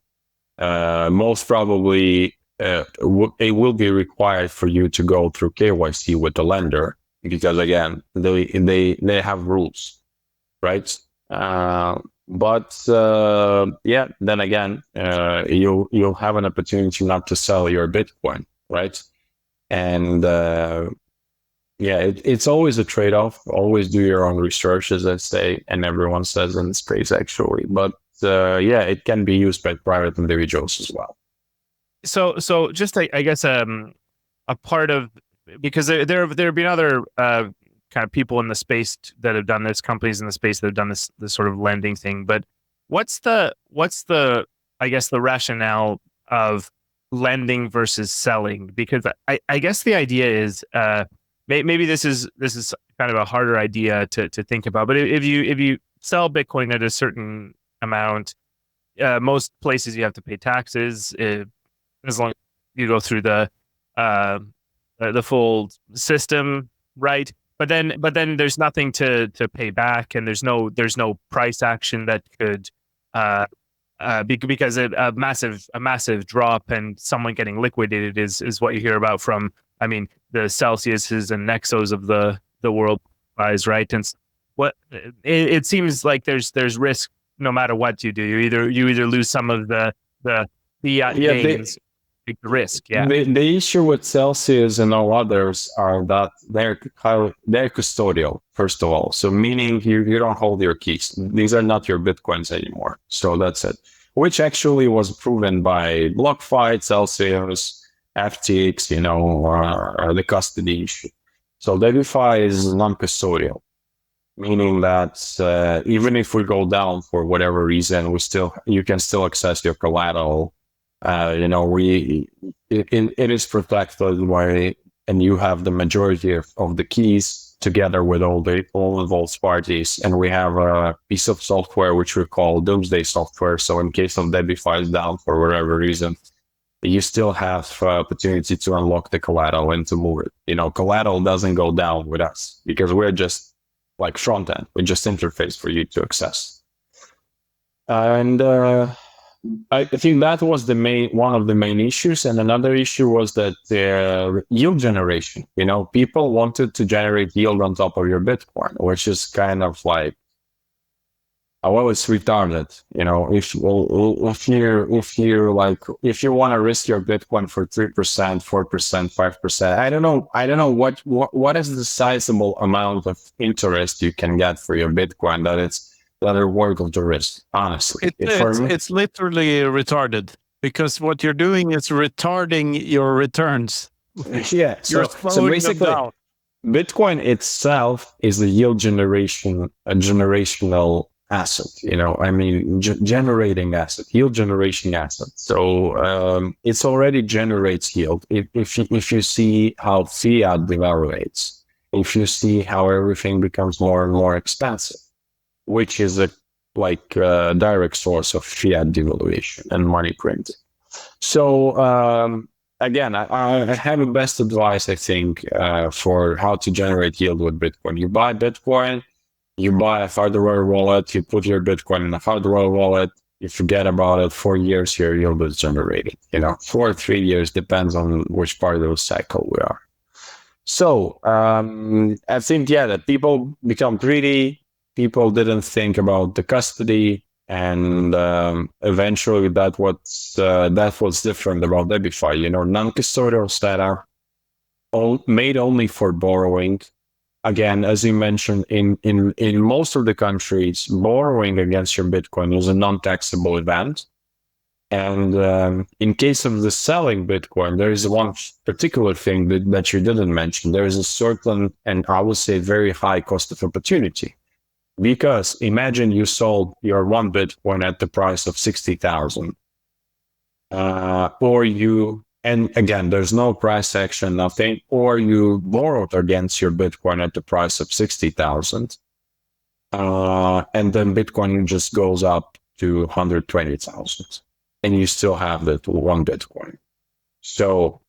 most probably it will be required for you to go through KYC with the lender, because again, they have rules, right? But then again, you'll have an opportunity not to sell your Bitcoin, right? And it's always a trade-off. Always do your own research, as I say, and everyone says in the space actually. But it can be used by private individuals as well. So just I guess a part of, because there have been other kind of people in the space that have done this, companies in the space that have done this sort of lending thing. But what's the I guess the rationale of lending versus selling? Because I guess the idea is maybe this is kind of a harder idea to think about. But if you sell Bitcoin at a certain amount, most places you have to pay taxes as long as you go through the full system, right? But then there's nothing to pay back, and there's no price action that could because a massive drop and someone getting liquidated is what you hear about from, I mean, the Celsiuses and Nexos of the world, right? And what it seems like there's risk no matter what you do. You either lose some of the gains. Big risk, yeah. The issue with Celsius and all others are that they're custodial, first of all. So meaning you don't hold your keys. These are not your Bitcoins anymore. So that's it. Which actually was proven by BlockFi, Celsius, FTX, the custody issue. So Debifi is non-custodial, meaning that even if we go down for whatever reason, you can still access your collateral. It is protected by, and you have the majority of the keys together with all involved parties. And we have a piece of software which we call doomsday software. So in case of Debifi is down for whatever reason, you still have opportunity to unlock the collateral and to move it. Collateral doesn't go down with us because we're just like front end. We're just interface for you to access. And I think that was one of the main issues. And another issue was that yield generation. People wanted to generate yield on top of your Bitcoin, which is kind of like, it's retarded. If you want to risk your Bitcoin for 3%, 4%, 5%, I don't know what is the sizable amount of interest you can get for your Bitcoin that are worth of the risk, honestly. It's literally retarded, because what you're doing is retarding your returns. Yeah. So basically, Bitcoin itself is a yield generational asset, generating asset, yield generation asset. So it's already generates yield. If you see how fiat devaluates, if you see how everything becomes more and more expensive, which is a direct source of fiat devaluation and money printing. So again, I have the best advice, I think, for how to generate yield with Bitcoin. You buy Bitcoin, you buy a hardware wallet, you put your Bitcoin in a hardware wallet, you forget about it. 4 years, your yield is generated. 4 or 3 years, depends on which part of the cycle we are. So I think, that people become greedy. People didn't think about the custody, and eventually that was different about Debifi. Non-custodial setup, made only for borrowing. Again, as you mentioned, in most of the countries, borrowing against your Bitcoin is a non-taxable event. And in case of the selling Bitcoin, there is one particular thing that you didn't mention. There is a certain, and I would say very high cost of opportunity. Because imagine you sold your one Bitcoin at the price of 60,000, and again, there's no price action, nothing, or you borrowed against your Bitcoin at the price of 60,000, and then Bitcoin just goes up to 120,000, and you still have that one Bitcoin. So,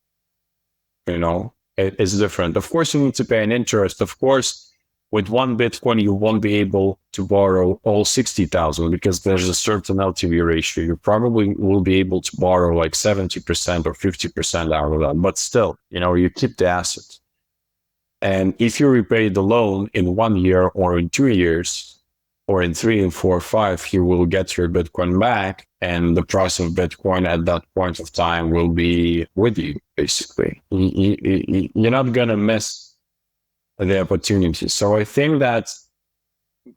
is different. Of course, you need to pay an interest. Of course, with one Bitcoin, you won't be able to borrow all 60,000 because there's a certain LTV ratio. You probably will be able to borrow like 70% or 50% out of that, but still, you keep the asset. And if you repay the loan in 1 year or in 2 years, or in 3 and 4 or 5, you will get your Bitcoin back, and the price of Bitcoin at that point of time will be with you, basically. You're not going to miss the opportunity. So I think that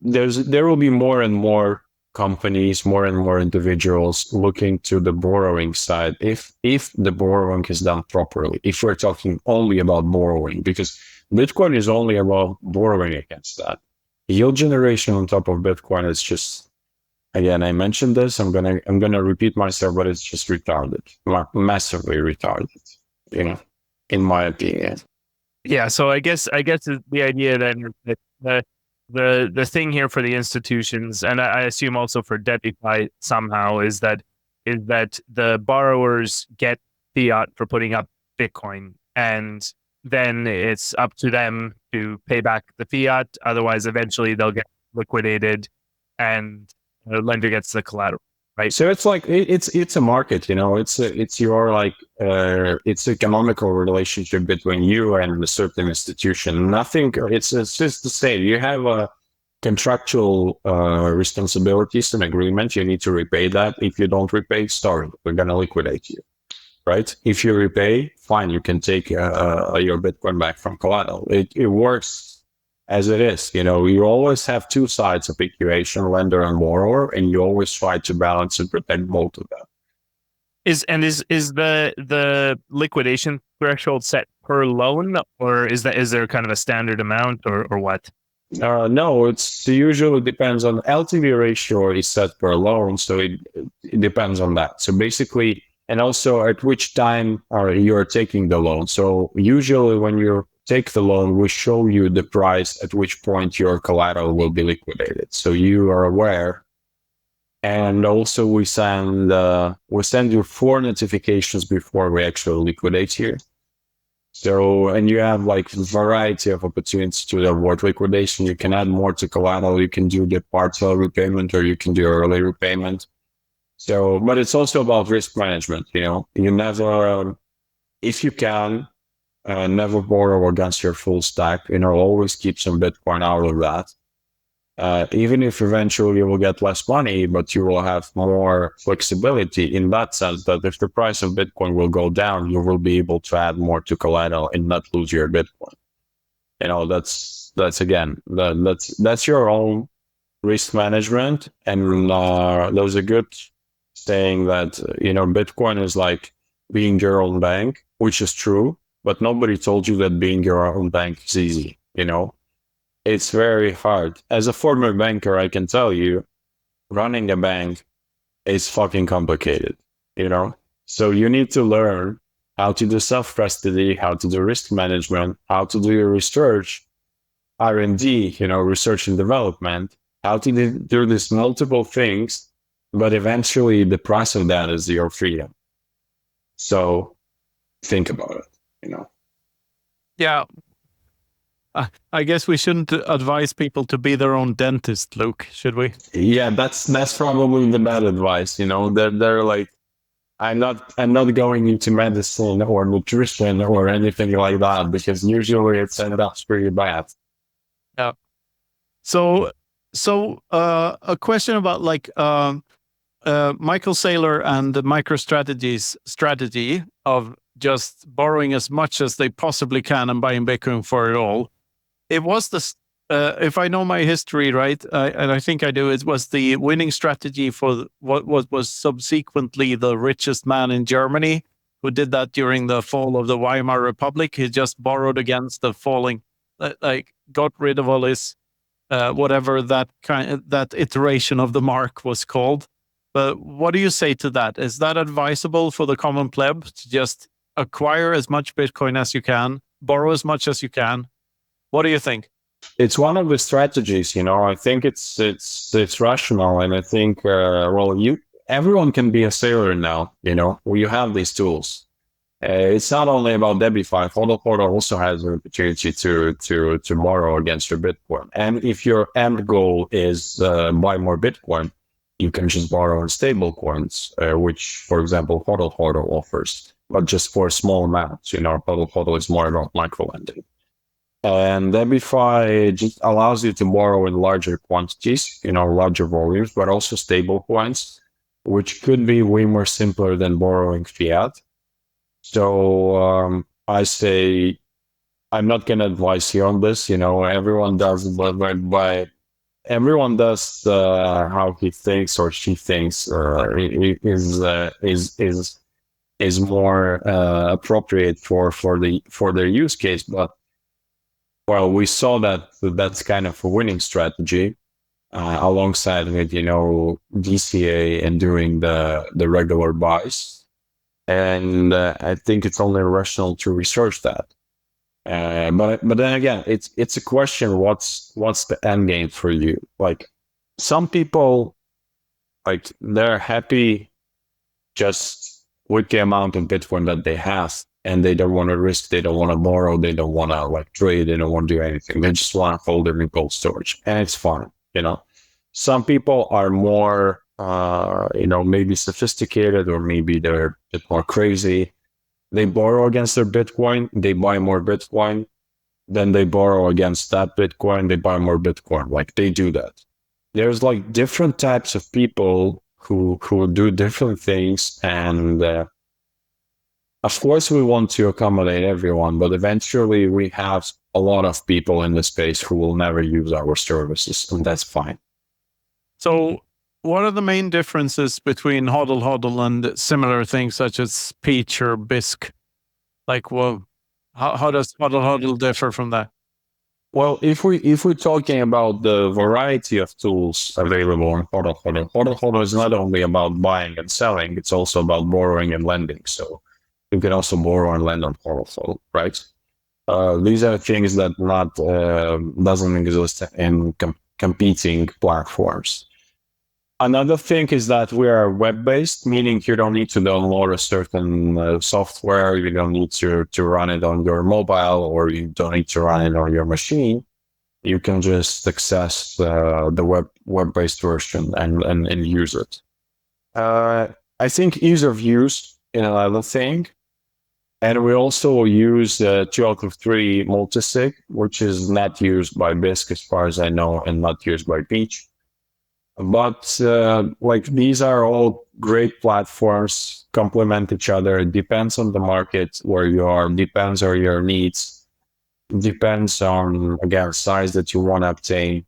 there will be more and more companies, more and more individuals looking to the borrowing side if the borrowing is done properly. If we're talking only about borrowing, because Bitcoin is only about borrowing against that. Yield generation on top of Bitcoin is just, again, I mentioned this, I'm gonna repeat myself, but it's just retarded, massively retarded, in my opinion. Yeah, so I guess the idea then that the thing here for the institutions, and I assume also for Debifi somehow, is that the borrowers get fiat for putting up Bitcoin, and then it's up to them to pay back the fiat. Otherwise, eventually they'll get liquidated, and the lender gets the collateral. Right. So it's like it's a market, it's your like it's economical relationship between you and a certain institution. Nothing. It's just the same. You have a contractual responsibilities and agreement. You need to repay that. If you don't repay, sorry, we're gonna liquidate you. Right. If you repay, fine, you can take your Bitcoin back from collateral. It works as it is. You always have two sides of equation, lender and borrower, and you always try to balance and protect both of them. Is the liquidation threshold set per loan, or is there kind of a standard amount, or what? No, it usually depends on LTV ratio is set per loan, so it depends on that. So basically, and also at which time you're taking the loan. So usually when you take the loan, we show you the price at which point your collateral will be liquidated, so you are aware. And also we send you 4 notifications before we actually liquidate here. So, and you have like a variety of opportunities to avoid liquidation. You can add more to collateral. You can do the partial repayment, or you can do early repayment. So, but it's also about risk management. You never, if you can, never borrow against your full stack. Always keep some Bitcoin out of that. Even if eventually you will get less money, but you will have more flexibility in that sense that if the price of Bitcoin will go down, you will be able to add more to collateral and not lose your Bitcoin. That's again, that's your own risk management. And there's a good saying that, Bitcoin is like being your own bank, which is true. But nobody told you that being your own bank is easy. It's very hard. As a former banker, I can tell you, running a bank is fucking complicated. So you need to learn how to do self-custody, how to do risk management, how to do your research, R&D, research and development, how to do these multiple things. But eventually, the price of that is your freedom. So think about it. Yeah. I guess we shouldn't advise people to be their own dentist, Luke, should we? Yeah, that's probably the bad advice. They're like, I'm not going into medicine or nutrition or anything like that, because usually it's ended up pretty bad. Yeah. So a question about like Michael Saylor and the MicroStrategy's strategy of just borrowing as much as they possibly can and buying Bitcoin for it all. It was if I know my history right, and I think I do, it was the winning strategy for what was subsequently the richest man in Germany, who did that during the fall of the Weimar Republic. He just borrowed against the falling, got rid of all his whatever that iteration of the mark was called. But what do you say to that? Is that advisable for the common pleb to just acquire as much Bitcoin as you can, borrow as much as you can? What do you think? It's one of the strategies, I think it's rational. And I think, everyone can be a sailor now, you have these tools. It's not only about Debifi. Hodl Hodl also has an opportunity to borrow against your Bitcoin. And if your end goal is buy more Bitcoin, you can just borrow in stable coins, which, for example, Hodl Hodl offers, but just for small amounts. Hodl Hodl is more about micro lending. And Debifi just allows you to borrow in larger quantities, larger volumes, but also stable coins, which could be way more simpler than borrowing fiat. So I say I'm not going to advise you on this. Everyone does, but everyone does how he thinks or she thinks is more appropriate for their use case. But well, we saw that that's kind of a winning strategy alongside with DCA and doing the regular buys. And I think it's only rational to research that. But then again, it's a question: what's the end game for you? Like some people, like they're happy just with the amount of Bitcoin that they have, and they don't want to risk, they don't want to borrow, they don't want to like trade, they don't want to do anything. They just want to hold them in cold storage, and it's fine. Some people are more maybe sophisticated, or maybe they're a bit more crazy. They borrow against their Bitcoin, they buy more Bitcoin, then they borrow against that Bitcoin, they buy more Bitcoin. Like they do that. There's like different types of people who do different things. And of course we want to accommodate everyone, but eventually we have a lot of people in the space who will never use our services, and that's fine. So what are the main differences between Hodl Hodl and similar things such as Peach or Bisq? Like, well, how does Hodl Hodl differ from that? Well, if we're talking about the variety of tools available on Hodl Hodl is not only about buying and selling; it's also about borrowing and lending. So you can also borrow and lend on Hodl Hodl, right? These are things that doesn't exist in competing platforms. Another thing is that we are web-based, meaning you don't need to download a certain software. You don't need to run it on your mobile, or you don't need to run it on your machine. You can just access the web-based version and use it. I think ease of use is another thing. And we also use 2 out of 3 multisig, which is not used by Bisq as far as I know, and not used by Peach. But like these are all great platforms, complement each other. It depends on the market where you are, depends on your needs, depends on, again, size that you want to obtain.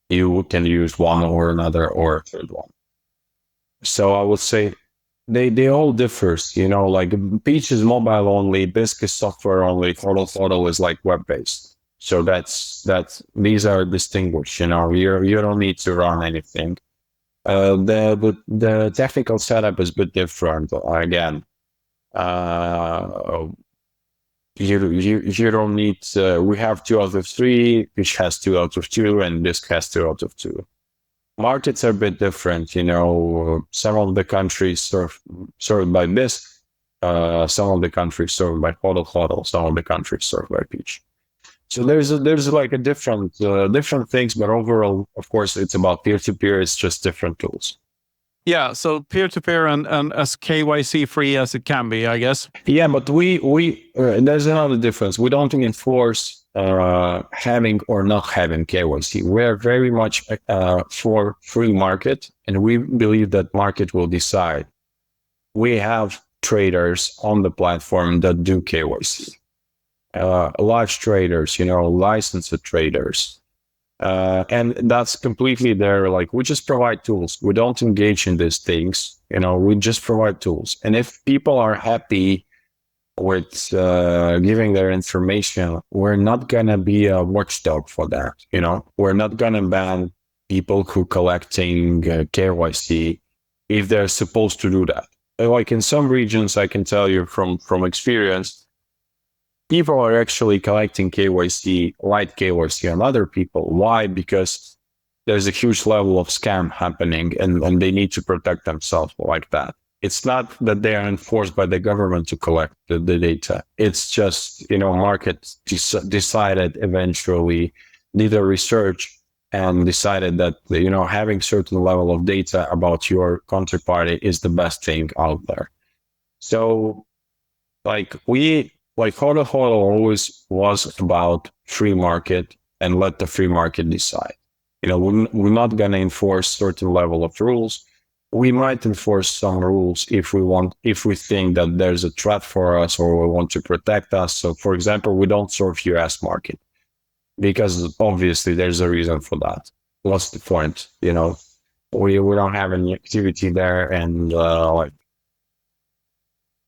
You can use one or another or a third one. So I would say they all differ. Like Peach is mobile only, Bisq is software only, Hodl Hodl is like web-based. So these are distinguished. You don't need to run anything. The technical setup is a bit different. Again, you don't need. We have 2 out of 3, which has 2 out of 2, and Bisq has 2 out of 2. Markets are a bit different. Some of the countries served by Bisq, some of the countries served by Hodl Hodl, some of the countries served by Peach. So there's like a different things, but overall, of course, it's about peer-to-peer. It's just different tools. Yeah, so peer-to-peer and as KYC free as it can be, I guess. Yeah, but we there's another difference. We don't enforce having or not having KYC. We're very much for free market, and we believe that market will decide. We have traders on the platform that do KYC. Large traders, licensed traders. And that's completely there. Like we just provide tools. We don't engage in these things. We just provide tools. And if people are happy with giving their information, we're not going to be a watchdog for that. We're not going to ban people who collecting KYC if they're supposed to do that. Like in some regions, I can tell you from experience, people are actually collecting KYC, light KYC on other people. Why? Because there's a huge level of scam happening, and they need to protect themselves like that. it's not that they are enforced by the government to collect the data. It's just, market decided eventually, did a research and decided that, having certain level of data about your counterparty is the best thing out there. So Hodl Hodl always was about free market and let the free market decide. We're not going to enforce certain level of rules. We might enforce some rules if we think that there's a threat for us or we want to protect us. So, for example, we don't serve US market because obviously there's a reason for that. What's the point? We don't have any activity there, and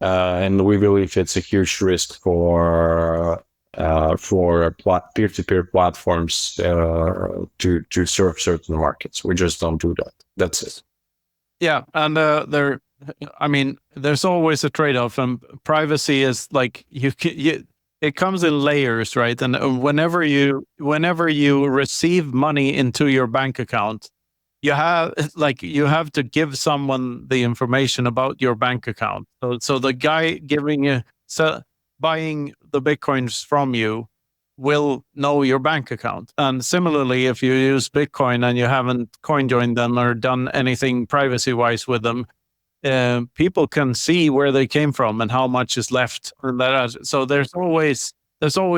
and we believe it's a huge risk for peer-to-peer platforms to serve certain markets. We just don't do that. That's it. Yeah, and there's always a trade-off, and privacy is like it comes in layers, right? And whenever you receive money into your bank account, you have to give someone the information about your bank account. So the guy buying the Bitcoins from you will know your bank account. And similarly, if you use Bitcoin and you haven't coin joined them or done anything privacy wise with them, people can see where they came from and how much is left. So there's always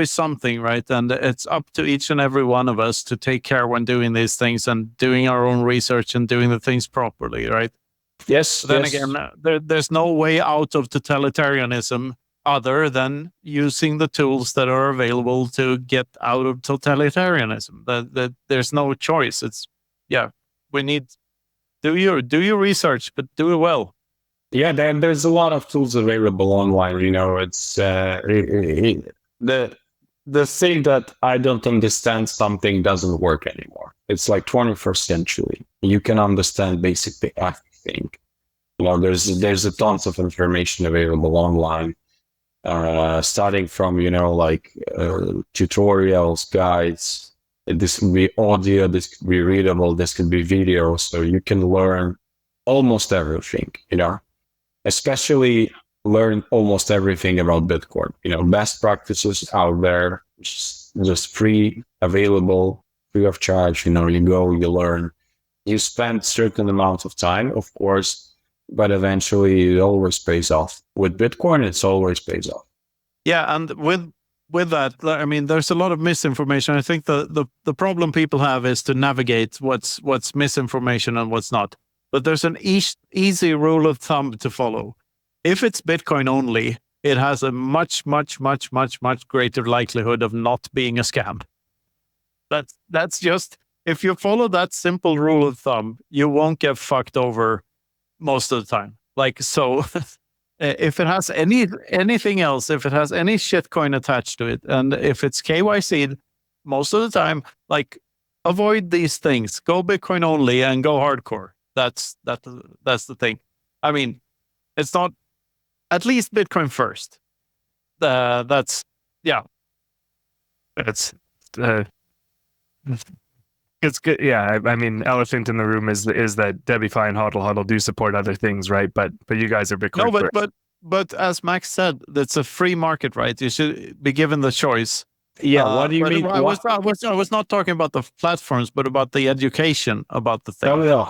something, right? And it's up to each and every one of us to take care when doing these things and doing our own research and doing the things properly, right? Yes. But then again, there's no way out of totalitarianism other than using the tools that are available to get out of totalitarianism. That there's no choice. We need do your research, but do it well. Yeah, there's a lot of tools available online. It's the thing that I don't understand something doesn't work anymore. It's like 21st century. You can understand basically everything. There's a tons of information available online. Starting from tutorials, guides. This can be audio, this can be readable, this can be video, so you can learn almost everything. Especially learn almost everything about Bitcoin. Best practices out there, just free, available, free of charge. You go, you learn, you spend certain amount of time, of course, but eventually it always pays off. With Bitcoin, it's always pays off. Yeah, and with that, there's a lot of misinformation. I think the problem people have is to navigate what's misinformation and what's not. But there's an easy rule of thumb to follow. If it's Bitcoin only, it has a much, much, much, much, much greater likelihood of not being a scam. That's just, if you follow that simple rule of thumb, you won't get fucked over most of the time. If it has anything else, if it has any shitcoin attached to it, and if it's KYC'd, most of the time, avoid these things. Go Bitcoin only and go hardcore. That's the thing. It's not, at least Bitcoin first. It's good. Yeah, elephant in the room is that Debifi and Hodl Hodl do support other things, right? But you guys are Bitcoin first. But as Max said, it's a free market, right? You should be given the choice. Yeah, what do you mean? I was not talking about the platforms, but about the education about the thing. No.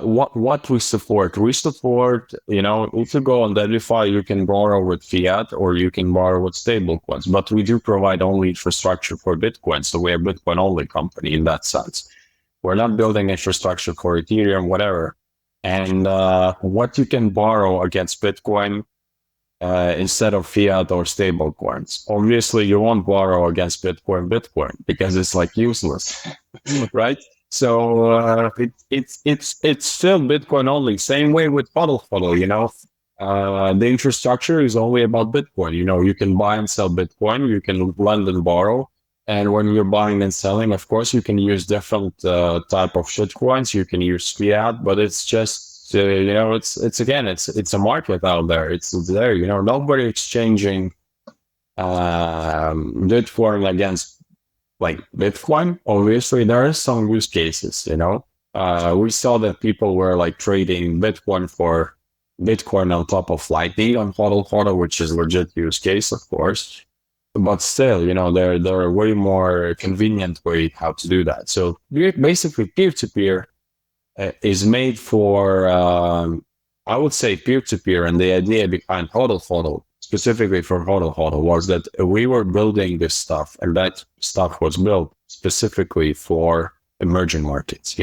What we support. We support, if you go on Debifi, you can borrow with fiat or you can borrow with stable coins. But we do provide only infrastructure for Bitcoin. So we're a Bitcoin only company in that sense. We're not building infrastructure for Ethereum, whatever. And what you can borrow against Bitcoin, instead of fiat or stable coins. Obviously, you won't borrow against Bitcoin because it's useless, right? So it's still Bitcoin only. Same way with Hodl Hodl. The infrastructure is only about Bitcoin. You can buy and sell Bitcoin. You can lend and borrow. And when you're buying and selling, of course, you can use different type of shitcoins. You can use fiat, but it's just. It's a market out there. It's there. Nobody exchanging Bitcoin against Bitcoin. Obviously, there are some use cases. We saw that people were trading Bitcoin for Bitcoin on top of Lightning on Hodl Hodl, which is legit use case, of course. But still, there are a way more convenient way how to do that. So basically, peer-to-peer is made for, I would say, peer-to-peer. And the idea behind Hodl Hodl, specifically for Hodl Hodl, was that we were building this stuff, and that stuff was built specifically for emerging markets.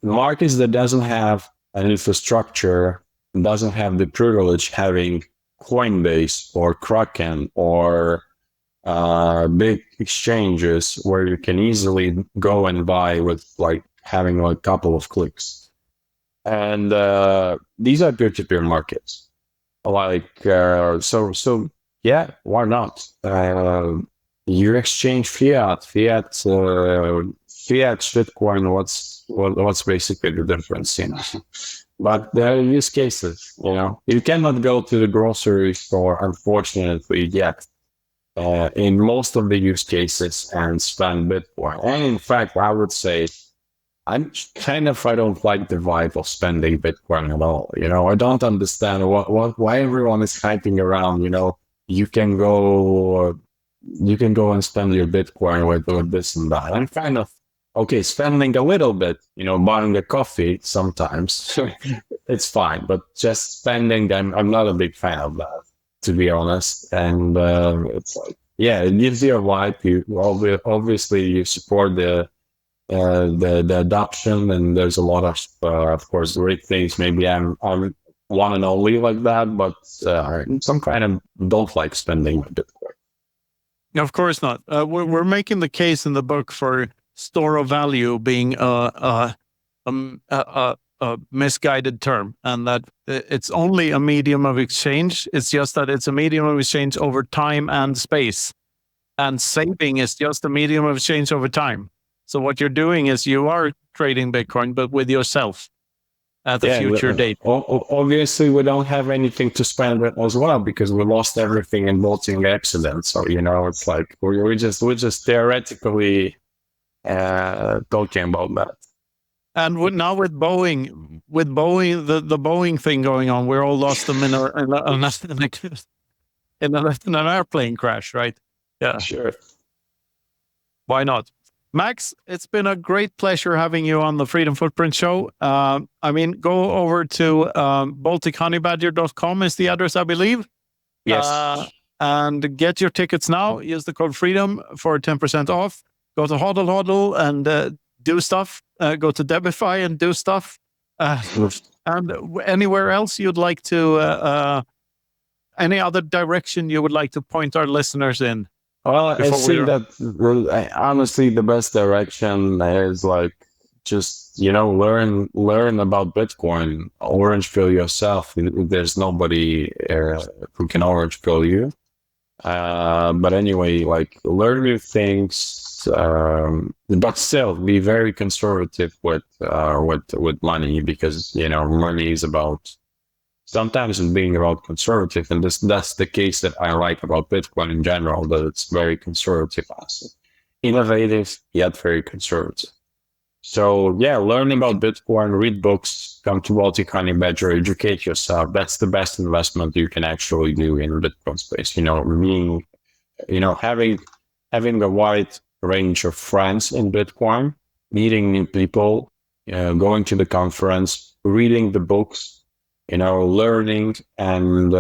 Markets that doesn't have an infrastructure, doesn't have the privilege having Coinbase or Kraken or big exchanges where you can easily go and buy with like having a couple of clicks. And these are peer-to-peer markets. So yeah, why not? You exchange fiat, Bitcoin. What's basically the difference? But there are use cases. You cannot go to the grocery store, unfortunately, yet in most of the use cases and spend Bitcoin. And in fact, I would say I don't like the vibe of spending Bitcoin at all. I don't understand why everyone is hyping around. You can go and spend your Bitcoin with this and that. I'm kind of okay, spending a little bit, buying a coffee sometimes, it's fine. But just spending, I'm not a big fan of that, to be honest. And it's like, yeah, it gives you a vibe. You obviously you support the adoption, and there's a lot of course, great things. Maybe I'm one and only like that, but some kind of don't like spending Bitcoin. Of course not. We're making the case in the book for store of value being a misguided term, and that it's only a medium of exchange. It's just that it's a medium of exchange over time and space, and saving is just a medium of exchange over time. So what you're doing is you are trading Bitcoin, but with yourself at a future date. Obviously, we don't have anything to spend with as well because we lost everything in Baltic accident. So it's like we're just theoretically talking about that. And now with Boeing, the Boeing thing going on, we're all lost them in an airplane crash, right? Yeah, sure. Why not? Max, it's been a great pleasure having you on the Freedom Footprint Show. Go over to BalticHoneybadger.com is the address, I believe. Yes. And get your tickets now. Use the code FREEDOM for 10% off. Go to Hodl Hodl and do stuff. Go to Debifi and do stuff. And anywhere else you'd like to, any other direction you would like to point our listeners in? Well, I think that honestly, the best direction is like just learn about Bitcoin, orange pill yourself. There's nobody who can orange pill you. But anyway, like learn new things, but still be very conservative with money because money is about. Sometimes it's being about conservative, and that's the case that I like about Bitcoin in general, that it's very conservative asset. Innovative, yet very conservative. So yeah, learn about Bitcoin, read books, come to Baltic Honeybadger, educate yourself. That's the best investment you can actually do in the Bitcoin space. Having a wide range of friends in Bitcoin, meeting new people, going to the conference, reading the books, learning, and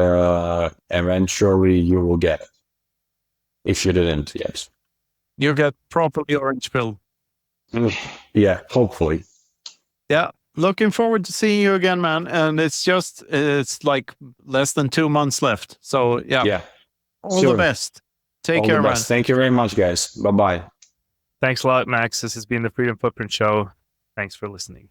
eventually you will get it. If you didn't, yes. You get properly orange pill. Yeah, hopefully. Yeah, looking forward to seeing you again, man. And it's like less than 2 months left. So yeah. All the best. Take care, man. Thank you very much, guys. Bye-bye. Thanks a lot, Max. This has been the Freedom Footprint Show. Thanks for listening.